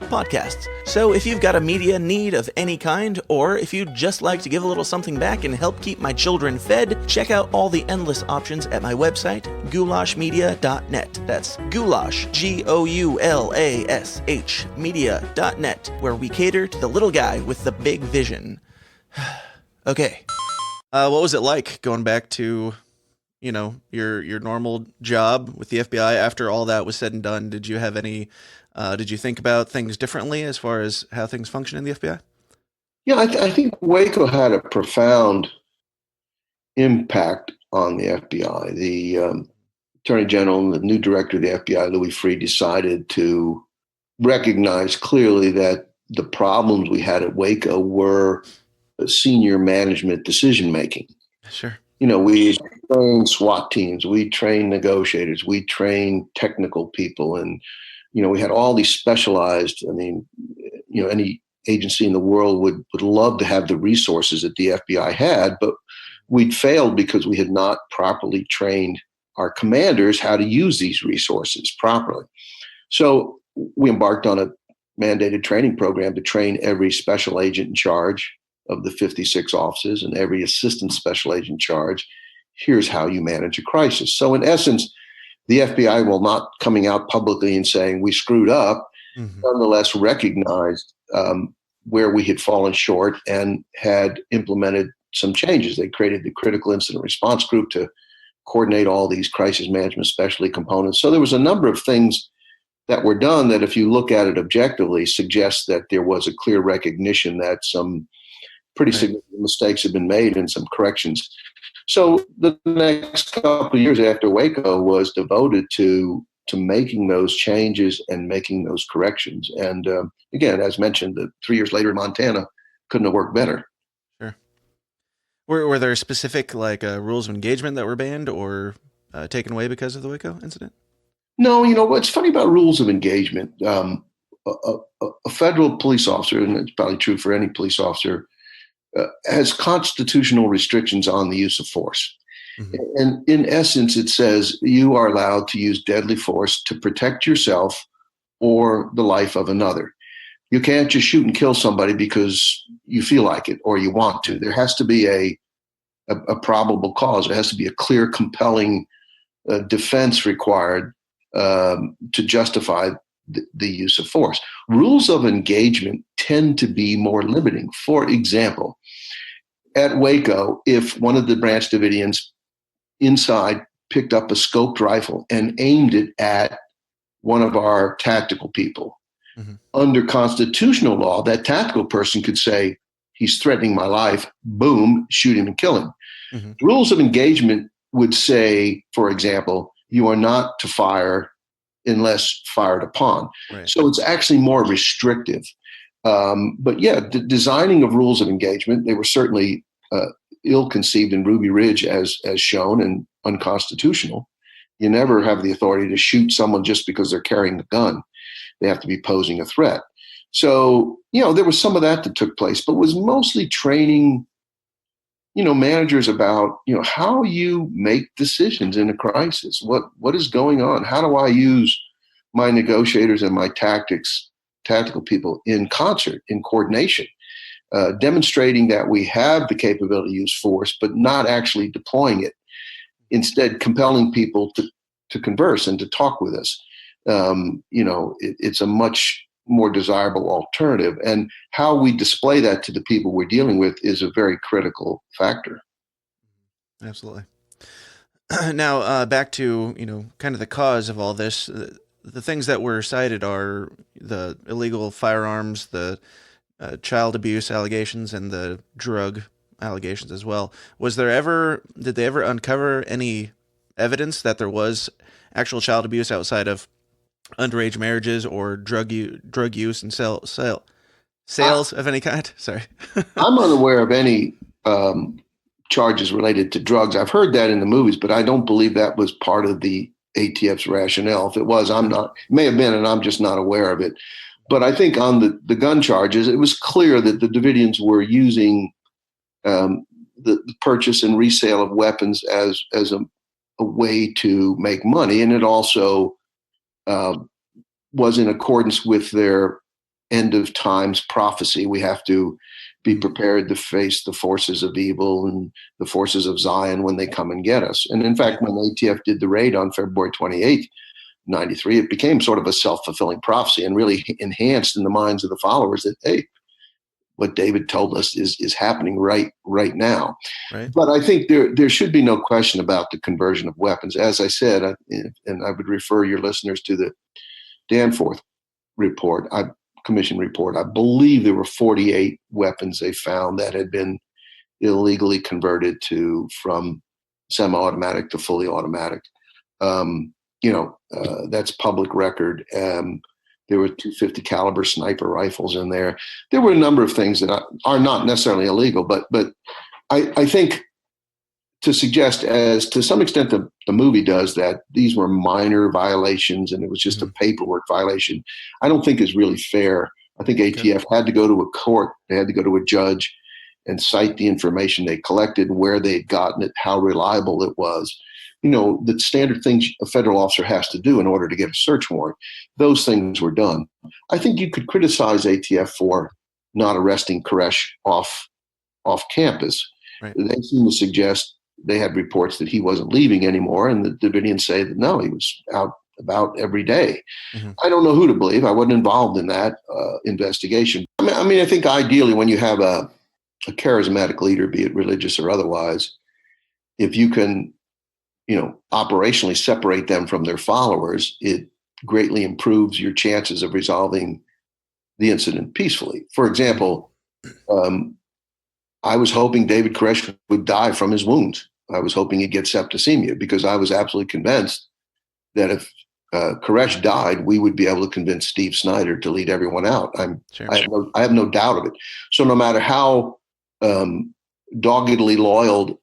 podcasts. So if you've got a media need of any kind, or if you'd just like to give a little something back and help keep my children fed, check out all the endless options at my website, goulashmedia.net. That's goulash, Goulash, media.net, where we cater to the little guy with the big vision. Okay. What was it like going back to, your normal job with the FBI after all that was said and done? Did you have any, did you think about things differently as far as how things function in the FBI? Yeah, I think Waco had a profound impact on the FBI. The Attorney General and the new director of the FBI, Louis Freeh, decided to recognized clearly that the problems we had at Waco were senior management decision making. Sure. We trained SWAT teams, we trained negotiators, we trained technical people, and we had all these specialized. I mean, any agency in the world would love to have the resources that the FBI had, but we'd failed because we had not properly trained our commanders how to use these resources properly. So we embarked on a mandated training program to train every special agent in charge of the 56 offices and every assistant special agent in charge. Here's how you manage a crisis. So in essence, the FBI, while not coming out publicly and saying we screwed up, nonetheless recognized where we had fallen short and had implemented some changes. They created the Critical Incident Response Group to coordinate all these crisis management specialty components. So there was a number of things that were done that, if you look at it objectively, suggests that there was a clear recognition that some pretty significant mistakes had been made and some corrections. So the next couple of years after Waco was devoted to making those changes and making those corrections. And again, as mentioned, 3 years later in Montana couldn't have worked better. Sure. Were there specific rules of engagement that were banned or taken away because of the Waco incident? No, what's funny about rules of engagement, a federal police officer, and it's probably true for any police officer, has constitutional restrictions on the use of force. And in essence, it says you are allowed to use deadly force to protect yourself or the life of another. You can't just shoot and kill somebody because you feel like it or you want to. There has to be a probable cause. There has to be a clear, compelling defense required to justify the use of force. Rules of engagement tend to be more limiting. For example, at Waco, if one of the branch Davidians inside picked up a scoped rifle and aimed it at one of our tactical people, under constitutional law, that tactical person could say, he's threatening my life, boom, shoot him and kill him. Rules of engagement would say, for example, you are not to fire unless fired upon. Right. So it's actually more restrictive. But yeah, the designing of rules of engagement, they were certainly ill-conceived in Ruby Ridge as shown and unconstitutional. You never have the authority to shoot someone just because they're carrying the gun. They have to be posing a threat. So, there was some of that took place, but it was mostly training, managers about, how you make decisions in a crisis. What is going on? How do I use my negotiators and my tactical people in concert, in coordination, demonstrating that we have the capability to use force, but not actually deploying it. Instead, compelling people to converse and to talk with us. It's a much more desirable alternative. And how we display that to the people we're dealing with is a very critical factor. Absolutely. Now, back to, kind of the cause of all this. The things that were cited are the illegal firearms, the child abuse allegations, and the drug allegations as well. Did they ever uncover any evidence that there was actual child abuse outside of underage marriages or drug use and sales of any kind? Sorry. I'm unaware of any charges related to drugs. I've heard that in the movies, but I don't believe that was part of the ATF's rationale. If it was, it may have been, and I'm just not aware of it. But I think on the gun charges, it was clear that the Davidians were using the purchase and resale of weapons as a way to make money. And it also was in accordance with their end of times prophecy. We have to be prepared to face the forces of evil and the forces of Zion when they come and get us. And in fact, when the ATF did the raid on February 28th, 93, it became sort of a self-fulfilling prophecy and really enhanced in the minds of the followers that, hey, what David told us is happening right now. Right. But I think there should be no question about the conversion of weapons. As I said, and I would refer your listeners to the Danforth commission report. I believe there were 48 weapons they found that had been illegally converted from semi-automatic to fully automatic. That's public record. There were 250 caliber sniper rifles in there. There were a number of things that are not necessarily illegal, but I think to suggest, as to some extent the movie does, that these were minor violations and it was just a paperwork violation, I don't think is really fair. I think ATF had to go to a court, they had to go to a judge and cite the information they collected, where they'd gotten it, how reliable it was. The standard things a federal officer has to do in order to get a search warrant. Those things were done. I think you could criticize ATF for not arresting Koresh off campus. Right. They seem to suggest they had reports that he wasn't leaving anymore, and the Davidians say that no, he was out about every day. I don't know who to believe. I wasn't involved in that investigation. I think ideally, when you have a charismatic leader, be it religious or otherwise, if you can, operationally separate them from their followers, it greatly improves your chances of resolving the incident peacefully. For example, I was hoping David Koresh would die from his wounds. I was hoping he'd get septicemia, because I was absolutely convinced that if Koresh died, we would be able to convince Steve Snyder to lead everyone out. I have no doubt of it. So no matter how doggedly loyal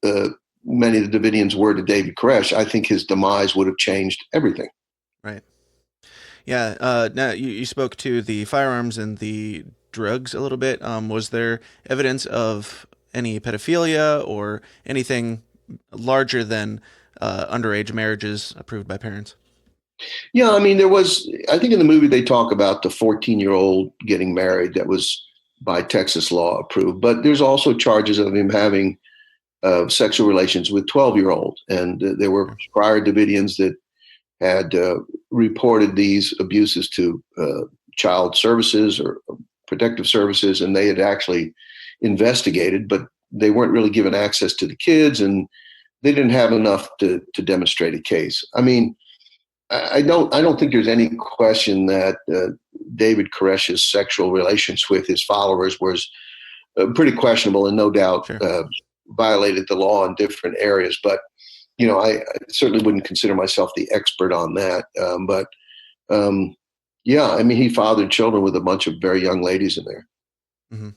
many of the Davidians were to David Koresh, I think his demise would have changed everything. Right. Yeah. Now you spoke to the firearms and the drugs a little bit. Was there evidence of any pedophilia or anything larger than underage marriages approved by parents? Yeah, there was, I think in the movie they talk about the 14-year-old getting married that was by Texas law approved, but there's also charges of him having sexual relations with 12-year-olds. And there were prior Davidians that had reported these abuses to child services or protective services, and they had actually investigated, but they weren't really given access to the kids, and they didn't have enough to demonstrate a case. I don't think there's any question that David Koresh's sexual relations with his followers was pretty questionable, and no doubt violated the law in different areas. But I certainly wouldn't consider myself the expert on that. He fathered children with a bunch of very young ladies in there. Mm-hmm.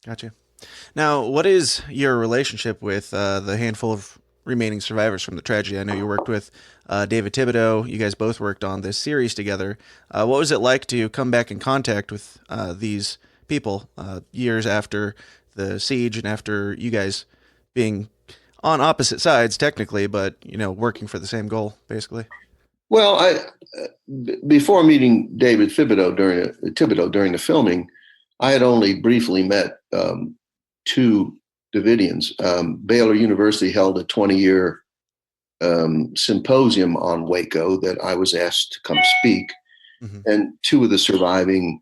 Gotcha. Now, what is your relationship with the handful of remaining survivors from the tragedy? I know you worked with David Thibodeau. You guys both worked on this series together. What was it like to come back in contact with these people years after the siege and after you guys being on opposite sides technically, but working for the same goal, basically? Well, before meeting David Thibodeau during the filming, I had only briefly met two Davidians. Baylor University held a 20-year symposium on Waco that I was asked to come speak, and two of the surviving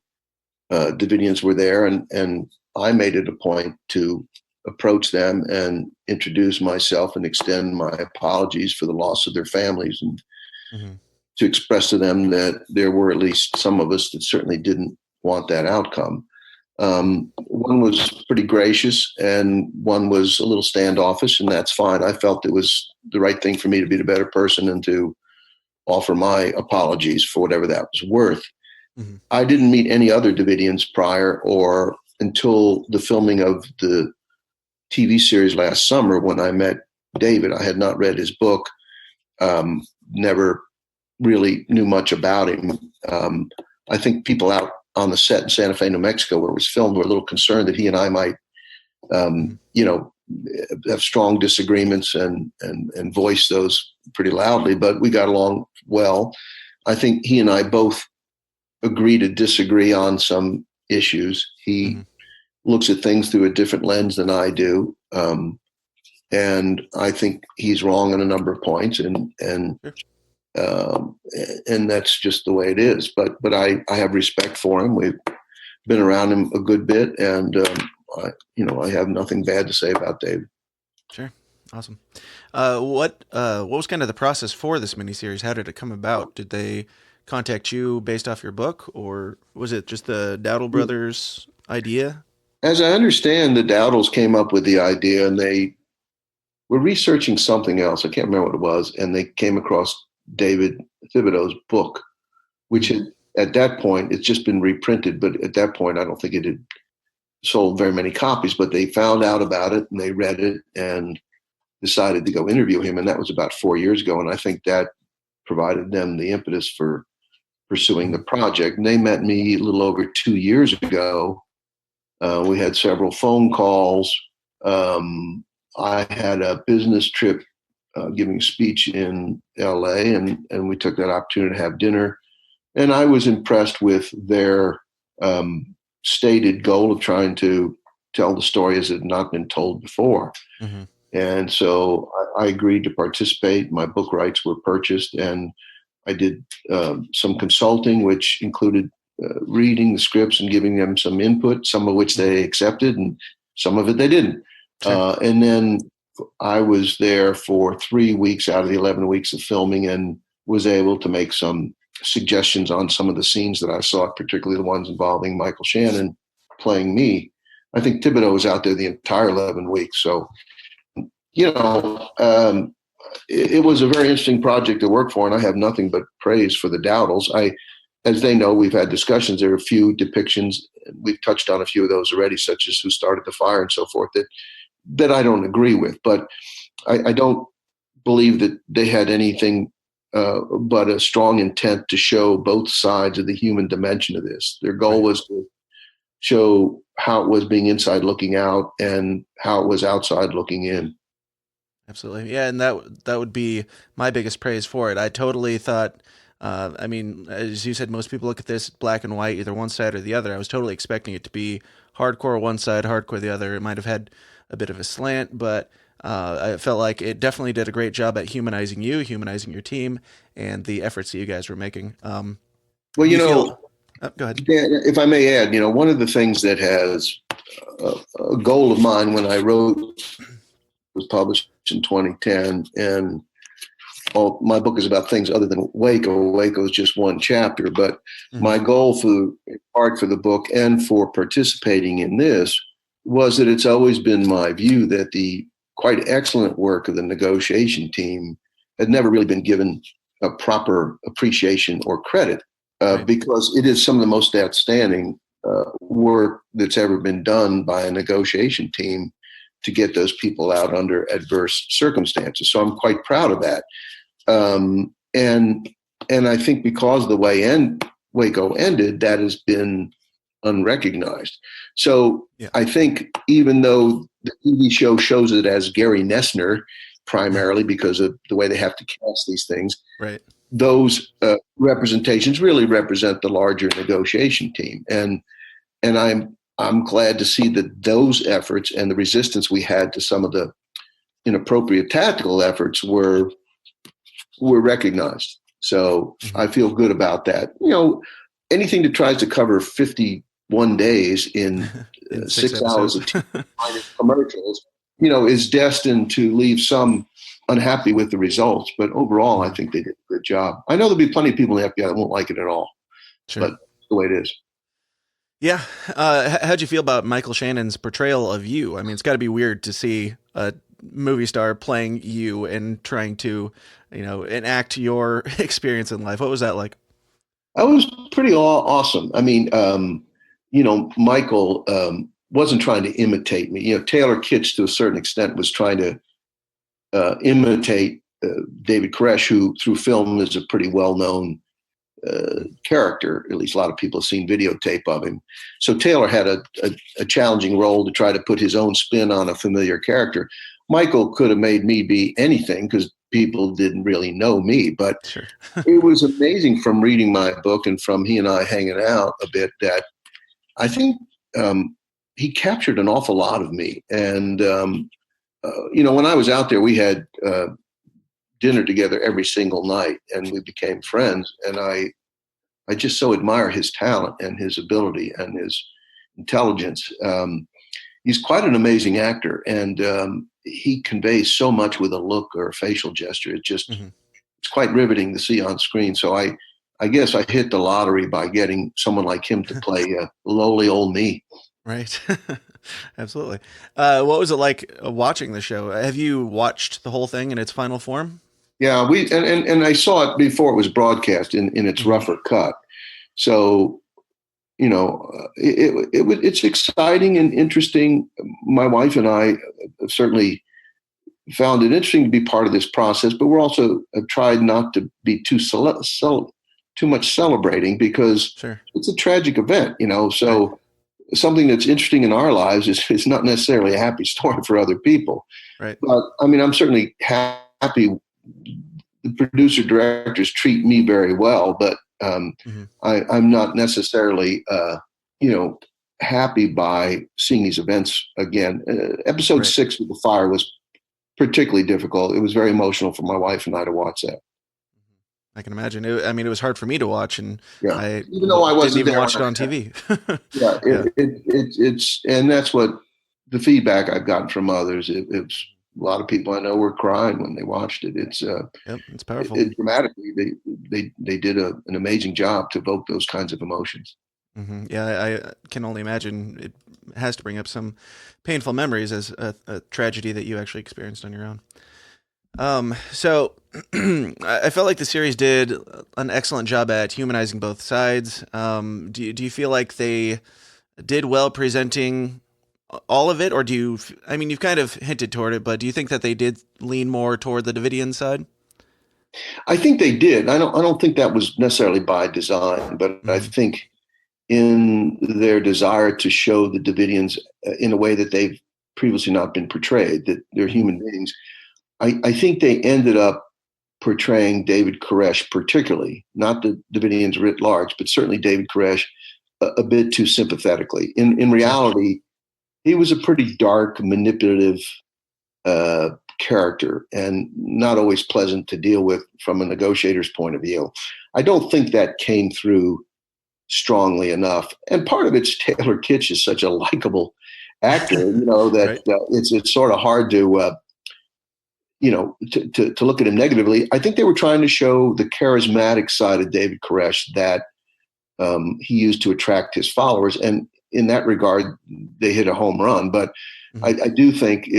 Davidians were there, and I made it a point to approach them and introduce myself and extend my apologies for the loss of their families, and to express to them that there were at least some of us that certainly didn't want that outcome. One was pretty gracious and one was a little standoffish, and that's fine. I felt it was the right thing for me to be the better person and to offer my apologies for whatever that was worth. I didn't meet any other Davidians prior or until the filming of the TV series last summer when I met David. I had not read his book, never really knew much about him. I think people out on the set in Santa Fe, New Mexico, where it was filmed, were a little concerned that he and I might, have strong disagreements and voice those pretty loudly, but we got along well. I think he and I both agree to disagree on some issues. He looks at things through a different lens than I do. And I think he's wrong on a number of points, and that's just the way it is. But I have respect for him. We've been around him a good bit, and I have nothing bad to say about David. Sure, awesome. What was kind of the process for this miniseries? How did it come about? Did they contact you based off your book, or was it just the Dowdle brothers' idea? As I understand, the Dowdles came up with the idea, and they were researching something else. I can't remember what it was, and they came across David Thibodeau's book, which had at that point, it's just been reprinted. But at that point, I don't think it had sold very many copies. But they found out about it and they read it and decided to go interview him. And that was about 4 years ago. And I think that provided them the impetus for pursuing the project. And they met me a little over 2 years ago. We had several phone calls. I had a business trip giving a speech in LA, and we took that opportunity to have dinner. And I was impressed with their stated goal of trying to tell the story as it had not been told before. Mm-hmm. And so I agreed to participate. My book rights were purchased, and I did some consulting, which included reading the scripts and giving them some input, some of which they accepted and some of it they didn't. Sure. And then I was there for 3 weeks out of the 11 weeks of filming and was able to make some suggestions on some of the scenes that I saw, particularly the ones involving Michael Shannon playing me. I think Thibodeau was out there the entire 11 weeks. So, it was a very interesting project to work for, and I have nothing but praise for the Dowdles. As they know, we've had discussions. There are a few depictions. We've touched on a few of those already, such as who started the fire and so forth, that I don't agree with. But I don't believe that they had anything but a strong intent to show both sides of the human dimension of this. Their goal was to show how it was being inside looking out and how it was outside looking in. Absolutely. Yeah, and that would be my biggest praise for it. I totally thought, as you said, most people look at this black and white, either one side or the other. I was totally expecting it to be hardcore one side, hardcore the other. It might have had a bit of a slant, but I felt like it definitely did a great job at humanizing you, humanizing your team, and the efforts that you guys were making. Well, go ahead. If I may add, one of the things that has a goal of mine when I wrote was published in 2010, and my book is about things other than Waco. Waco is just one chapter, but my goal in part for the book and for participating in this was that it's always been my view that the quite excellent work of the negotiation team had never really been given a proper appreciation or credit because it is some of the most outstanding work that's ever been done by a negotiation team to get those people out under adverse circumstances. So I'm quite proud of that. And I think because of the way Waco ended, that has been unrecognized. So I think even though the TV show shows it as Gary Noesner, primarily because of the way they have to cast these things, right? Those representations really represent the larger negotiation team. And I'm glad to see that those efforts and the resistance we had to some of the inappropriate tactical efforts were recognized. So I feel good about that. Anything that tries to cover 51 days in 6 hours of commercials, is destined to leave some unhappy with the results. But overall, I think they did a good job. I know there'll be plenty of people in the FBI that won't like it at all, but it's the way it is. Yeah. How'd you feel about Michael Shannon's portrayal of you? I mean, it's got to be weird to see a movie star playing you and trying to, enact your experience in life. What was that like? That was pretty awesome. I mean, Michael wasn't trying to imitate me. Taylor Kitsch, to a certain extent, was trying to imitate David Koresh, who through film is a pretty well-known character. At least a lot of people have seen videotape of him. So Taylor had a challenging role to try to put his own spin on a familiar character. Michael could have made me be anything because people didn't really know me, but it was amazing from reading my book and from he and I hanging out a bit that I think he captured an awful lot of me. And, when I was out there, we had dinner together every single night and we became friends. And I just so admire his talent and his ability and his intelligence. He's quite an amazing actor, and he conveys so much with a look or a facial gesture. It just it's quite riveting to see on screen. So I guess I hit the lottery by getting someone like him to play lowly old me. Right. Absolutely. What was it like watching the show? Have you watched the whole thing in its final form? Yeah, and I saw it before it was broadcast in its rougher cut. So, it's exciting and interesting. My wife and I certainly found it interesting to be part of this process, but we're also tried not to be too much celebrating, because Sure. it's a tragic event, So Right. something that's interesting in our lives is not necessarily a happy story for other people. Right. But I mean, I'm certainly happy. The producer directors treat me very well, but Hmm. I'm not necessarily, happy by seeing these events again. Episode Right. 6 with the fire was particularly difficult. It was very emotional for my wife and I to watch that. I can imagine. I mean, it was hard for me to watch, and Yeah, I even though I didn't wasn't even there watch when it on it happened. TV. Yeah, Yeah. it's and that's what the feedback I've gotten from others. It's a lot of people I know were crying when they watched it. Yep. It's powerful. It dramatically they did an amazing job to evoke those kinds of emotions. Yeah, I can only imagine it has to bring up some painful memories as a tragedy that you actually experienced on your own. So I felt like the series did an excellent job at humanizing both sides. Do you feel like they did well presenting all of it, or I mean, you've kind of hinted toward it, but do you think that they did lean more toward the Davidian side? I think they did. I don't think that was necessarily by design, but I Hmm. think in their desire to show the Davidians in a way that they've previously not been portrayed, that they're Hmm. human beings. I think they ended up portraying David Koresh particularly, not the Davidians writ large, but certainly David Koresh a bit too sympathetically. In Sure. reality, he was a pretty dark, manipulative uh, character and not always pleasant to deal with from a negotiator's point of view. I don't think that came through strongly enough. And part of it's Taylor Kitsch is such a likable actor, that Right. it's sort of hard to to look at him negatively. I think they were trying to show the charismatic side of David Koresh that he used to attract his followers, and in that regard, they hit a home run. But Hmm. I do think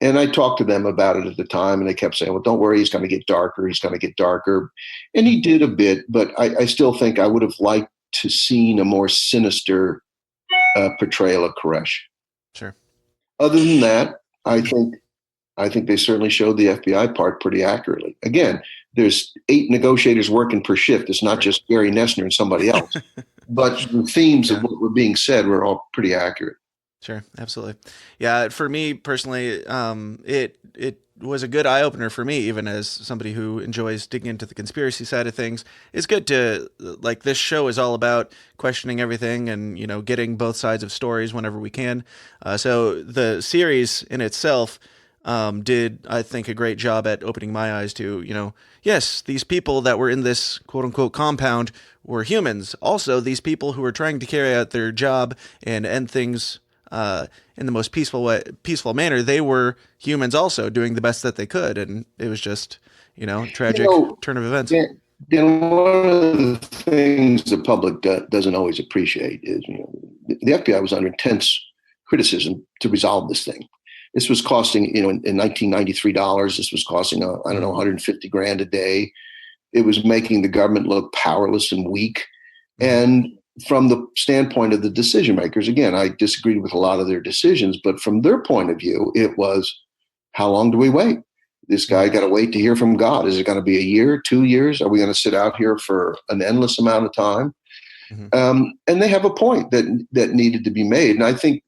and I talked to them about it at the time, and they kept saying, "Well, don't worry, he's going to get darker. He's going to get darker," and he did a bit. But I still think I would have liked to seen a more sinister portrayal of Koresh. Sure. Other than that, I think they certainly showed the FBI part pretty accurately. Again, there's 8 negotiators working per shift. It's not Right. just Gary Noesner and somebody else. But the themes of Yeah. what were being said were all pretty accurate. Sure, absolutely. Yeah, for me personally, it was a good eye opener for me, even as somebody who enjoys digging into the conspiracy side of things. It's good to like this show is all about questioning everything and getting both sides of stories whenever we can. So the series in itself did, I think, a great job at opening my eyes to yes, these people that were in this quote unquote compound were humans. Also, these people who were trying to carry out their job and end things in the most peaceful manner, they were humans also doing the best that they could, and it was just You tragic know, turn of events. Dan, one of the things the public doesn't always appreciate is, the FBI was under intense criticism to resolve this thing. This was costing, in 1993 dollars, this was costing, I don't know, Hmm. 150 grand a day. It was making the government look powerless and weak. Hmm. And from the standpoint of the decision makers, again, I disagreed with a lot of their decisions, but from their point of view, it was, how long do we wait? This guy got to wait to hear from God. Is it going to be a year, 2 years? Are we going to sit out here for an endless amount of time? Hmm. And they have a point that needed to be made. And I think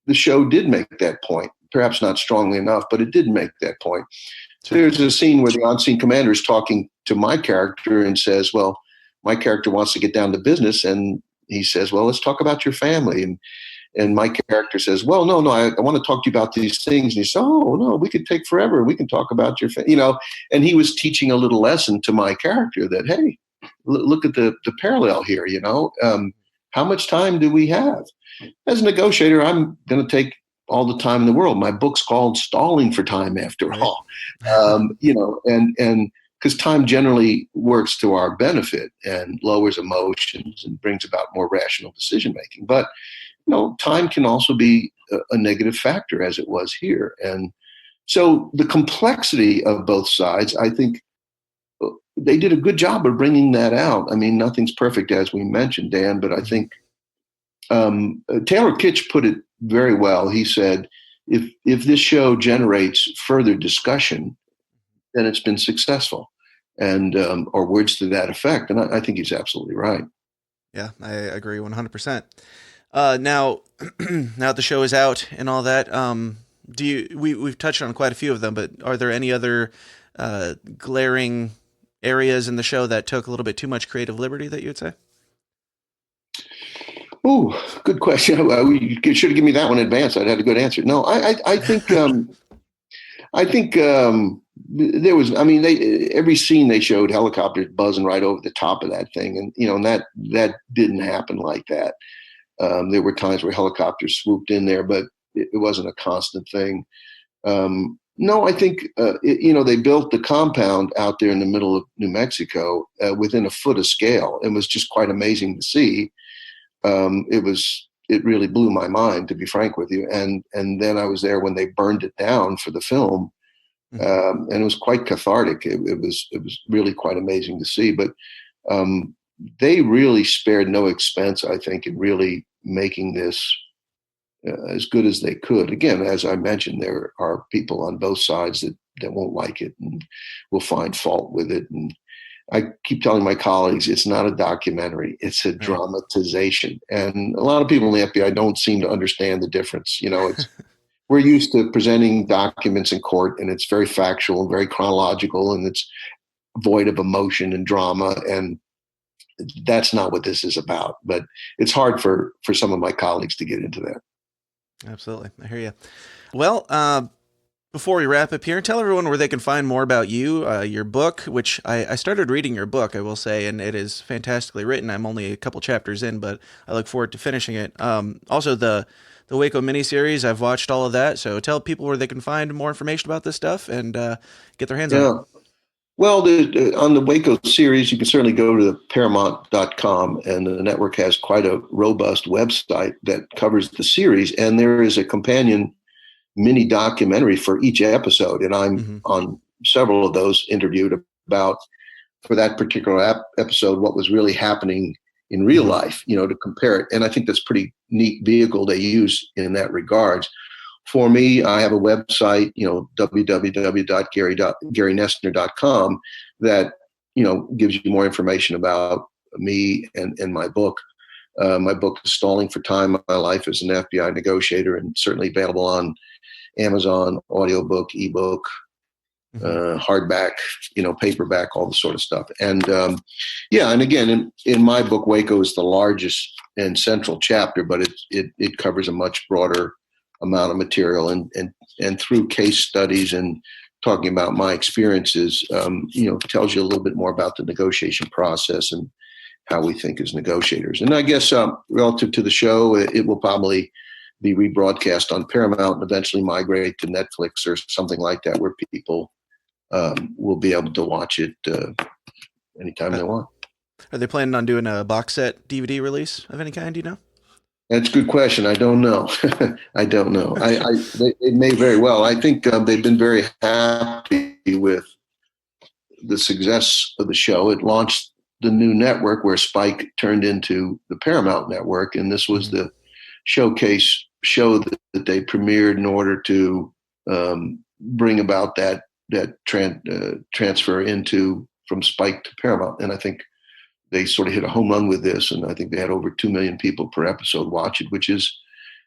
the show did make that point, perhaps not strongly enough, but it did make that point. Sure. There's a scene where the on-scene commander is talking to my character and says, well, my character wants to get down to business. And he says, well, let's talk about your family. And Hmm. my character says, well, no, I want to talk to you about these things. And he says, oh, no, we could take forever. We can talk about your family, and he was teaching a little lesson to my character that, hey, look at the parallel here, how much time do we have? As a negotiator, I'm going to take all the time in the world. My book's called Stalling for Time, after Right. all. And because time generally works to our benefit and lowers emotions and brings about more rational decision making. But time can also be a negative factor, as it was here. And so the complexity of both sides, I think, they did a good job of bringing that out. I mean, nothing's perfect, as we mentioned, Dan, but I think Taylor Kitsch put it very well. He said, if this show generates further discussion, then it's been successful, and or words to that effect. And I think he's absolutely right. Yeah, I agree 100%. Now, now that the show is out and all that, we've touched on quite a few of them, but are there any other glaring areas in the show that took a little bit too much creative liberty that you would say? Oh, good question. Well, you should have given me that one in advance. I'd had a good answer. No, I think there was. I mean, every scene they showed helicopters buzzing right over the top of that thing, and and that didn't happen like that. There were times where helicopters swooped in there, but it wasn't a constant thing. No, I think they built the compound out there in the middle of New Mexico within a foot of scale. It was just quite amazing to see. It really blew my mind, to be frank with you. And then I was there when they burned it down for the film, and it was quite cathartic. It was really quite amazing to see. But they really spared no expense, I think, in really making this as good as they could. Again, as I mentioned, there are people on both sides that won't like it and will find fault with it. And I keep telling my colleagues, it's not a documentary, it's a dramatization. And a lot of people in the FBI don't seem to understand the difference. We're used to presenting documents in court, and it's very factual and very chronological, and it's void of emotion and drama. And that's not what this is about. But it's hard for some of my colleagues to get into that. Absolutely. I hear you. Well, before we wrap up here, tell everyone where they can find more about you, your book, which I started reading your book, I will say, and it is fantastically written. I'm only a couple chapters in, but I look forward to finishing it. Also, the Waco miniseries, I've watched all of that. So tell people where they can find more information about this stuff and get their hands on it. Well, on the Waco series, you can certainly go to Paramount.com, and the network has quite a robust website that covers the series. And there is a companion mini documentary for each episode. And I'm on several of those interviewed about, for that particular episode, what was really happening in real life, to compare it. And I think that's a pretty neat vehicle they use in that regards. For me, I have a website, www.GaryNoesner.com that, gives you more information about me and my book. My book is Stalling for Time, My Life as an FBI Negotiator, and certainly available on Amazon, audiobook, ebook, hardback, paperback, all the sort of stuff. And and again, in my book, Waco is the largest and central chapter, but it covers a much broader amount of material, and through case studies and talking about my experiences, tells you a little bit more about the negotiation process and how we think as negotiators. And I guess relative to the show, it will probably be rebroadcast on Paramount and eventually migrate to Netflix or something like that, where people will be able to watch it anytime they want. Are they planning on doing a box set DVD release of any kind? Do you know? That's a good question. I don't know. I don't know. They may very well. I think they've been very happy with the success of the show. It launched the new network where Spike turned into the Paramount Network, and this was the showcase show that they premiered in order to bring about that transfer from Spike to Paramount. And I think they sort of hit a home run with this, and I think they had over 2 million people per episode watch it, which is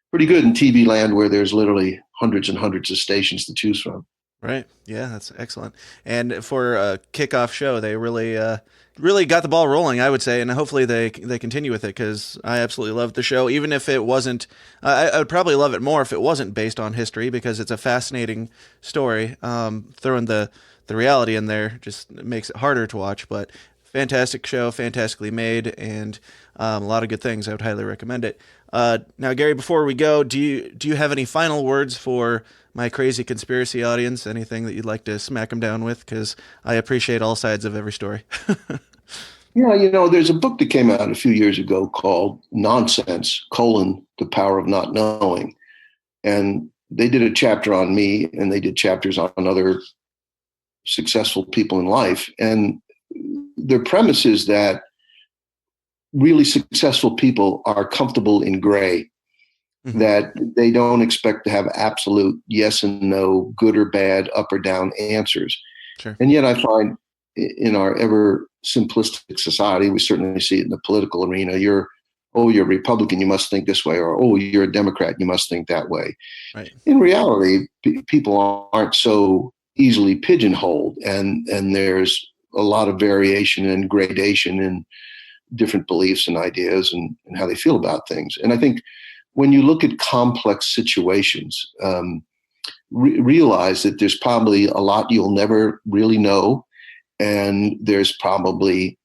pretty good in TV land where there's literally hundreds and hundreds of stations to choose from. Right. Yeah, that's excellent. And for a kickoff show, they really got the ball rolling, I would say, and hopefully they continue with it, because I absolutely loved the show. Even if it wasn't, I would probably love it more if it wasn't based on history, because it's a fascinating story. Throwing the reality in there just makes it harder to watch, but fantastic show, fantastically made, and a lot of good things. I would highly recommend it. Now, Gary, before we go, do you have any final words for my crazy conspiracy audience? Anything that you'd like to smack them down with? Because I appreciate all sides of every story. Yeah, there's a book that came out a few years ago called Nonsense, The Power of Not Knowing. And they did a chapter on me, and they did chapters on other successful people in life. And their premise is that really successful people are comfortable in gray, that they don't expect to have absolute yes and no, good or bad, up or down answers. Sure. And yet I find in our ever simplistic society, we certainly see it in the political arena, you're a Republican, you must think this way, or, oh, you're a Democrat, you must think that way. Right. In reality, people aren't so easily pigeonholed, and there's a lot of variation and gradation in different beliefs and ideas and how they feel about things. And I think when you look at complex situations, realize that there's probably a lot you'll never really know, and there's probably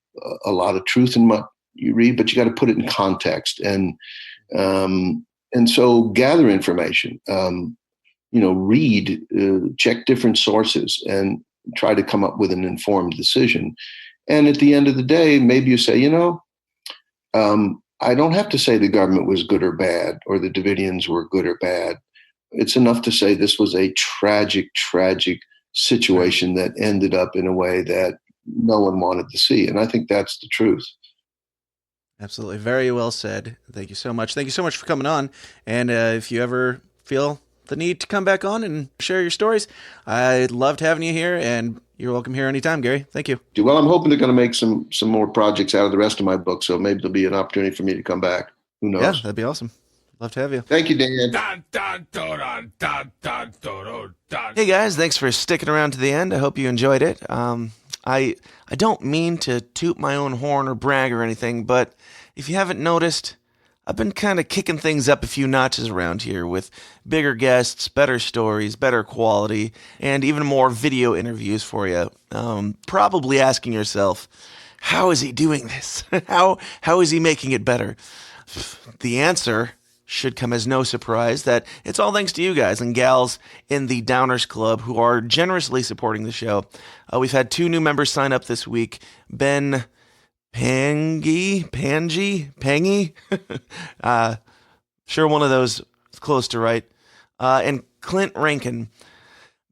a lot of truth in what you read, but you got to put it in context. And so gather information, read, check different sources, and try to come up with an informed decision. And at the end of the day, maybe you say, I don't have to say the government was good or bad, or the Davidians were good or bad. It's enough to say this was a tragic, tragic situation that ended up in a way that no one wanted to see. And I think that's the truth. Absolutely. Very well said. Thank you so much. Thank you so much for coming on. And if you ever feel the need to come back on and share your stories, I loved having you here, and you're welcome here anytime, Gary. Thank you. Well, I'm hoping they're going to make some more projects out of the rest of my book, so maybe there'll be an opportunity for me to come back. Who knows? Yeah, that'd be awesome. Love to have you. Thank you, Dan. Hey guys, thanks for sticking around to the end. I hope you enjoyed it. I don't mean to toot my own horn or brag or anything, but if you haven't noticed, I've been kind of kicking things up a few notches around here with bigger guests, better stories, better quality, and even more video interviews for you. Probably asking yourself, how is he doing this? How is he making it better? The answer should come as no surprise that it's all thanks to you guys and gals in the Downers Club who are generously supporting the show. We've had 2 new members sign up this week. Ben Pangy? Sure, one of those is close to right. And Clint Rankin.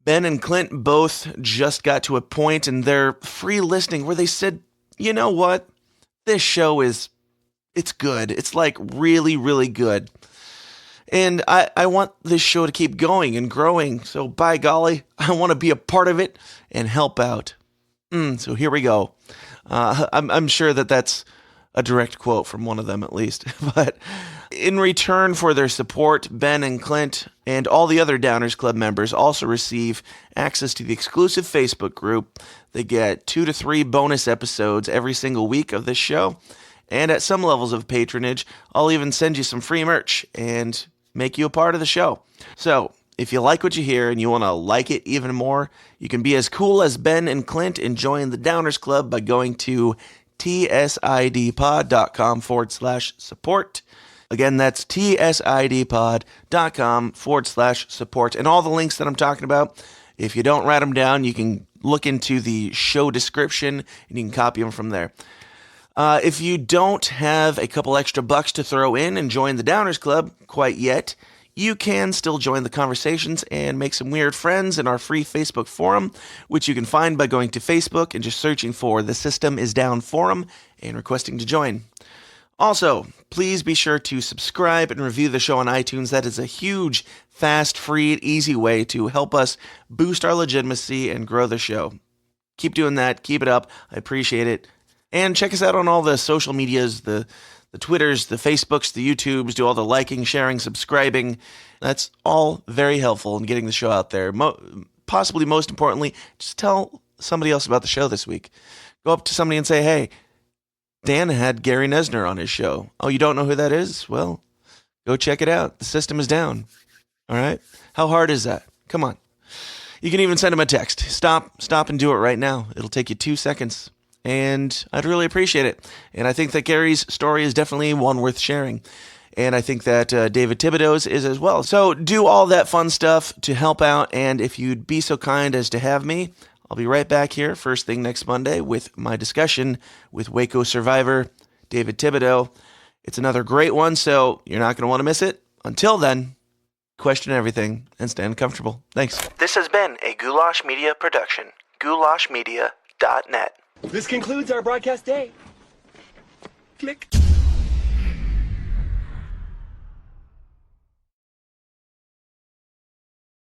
Ben and Clint both just got to a point in their free listing where they said, you know what? This show it's good. It's like really, really good. And I want this show to keep going and growing. So by golly, I want to be a part of it and help out. So here we go. I'm sure that's a direct quote from one of them at least. But in return for their support, Ben and Clint and all the other Downers Club members also receive access to the exclusive Facebook group. They get 2 to 3 bonus episodes every single week of this show. And at some levels of patronage, I'll even send you some free merch and make you a part of the show. So if you like what you hear and you want to like it even more, you can be as cool as Ben and Clint and join the Downers Club by going to tsidpod.com/support. Again, that's tsidpod.com/support. And all the links that I'm talking about, if you don't write them down, you can look into the show description and you can copy them from there. If you don't have a couple extra bucks to throw in and join the Downers Club quite yet, you can still join the conversations and make some weird friends in our free Facebook forum, which you can find by going to Facebook and just searching for The System Is Down Forum and requesting to join. Also, please be sure to subscribe and review the show on iTunes. That is a huge, fast, free, easy way to help us boost our legitimacy and grow the show. Keep doing that. Keep it up. I appreciate it. And check us out on all the social medias, the Twitters, the Facebooks, the YouTubes. Do all the liking, sharing, subscribing. That's all very helpful in getting the show out there. Possibly most importantly, just tell somebody else about the show this week. Go up to somebody and say, hey, Dan had Gary Noesner on his show. Oh, you don't know who that is? Well, go check it out. The System Is Down. All right? How hard is that? Come on. You can even send him a text. Stop and do it right now. It'll take you 2 seconds. And I'd really appreciate it. And I think that Gary's story is definitely one worth sharing. And I think that David Thibodeau's is as well. So do all that fun stuff to help out. And if you'd be so kind as to have me, I'll be right back here first thing next Monday with my discussion with Waco survivor David Thibodeau. It's another great one, so you're not going to want to miss it. Until then, question everything and stand comfortable. Thanks. This has been a Goulash Media production. goulashmedia.net This concludes our broadcast day. Click.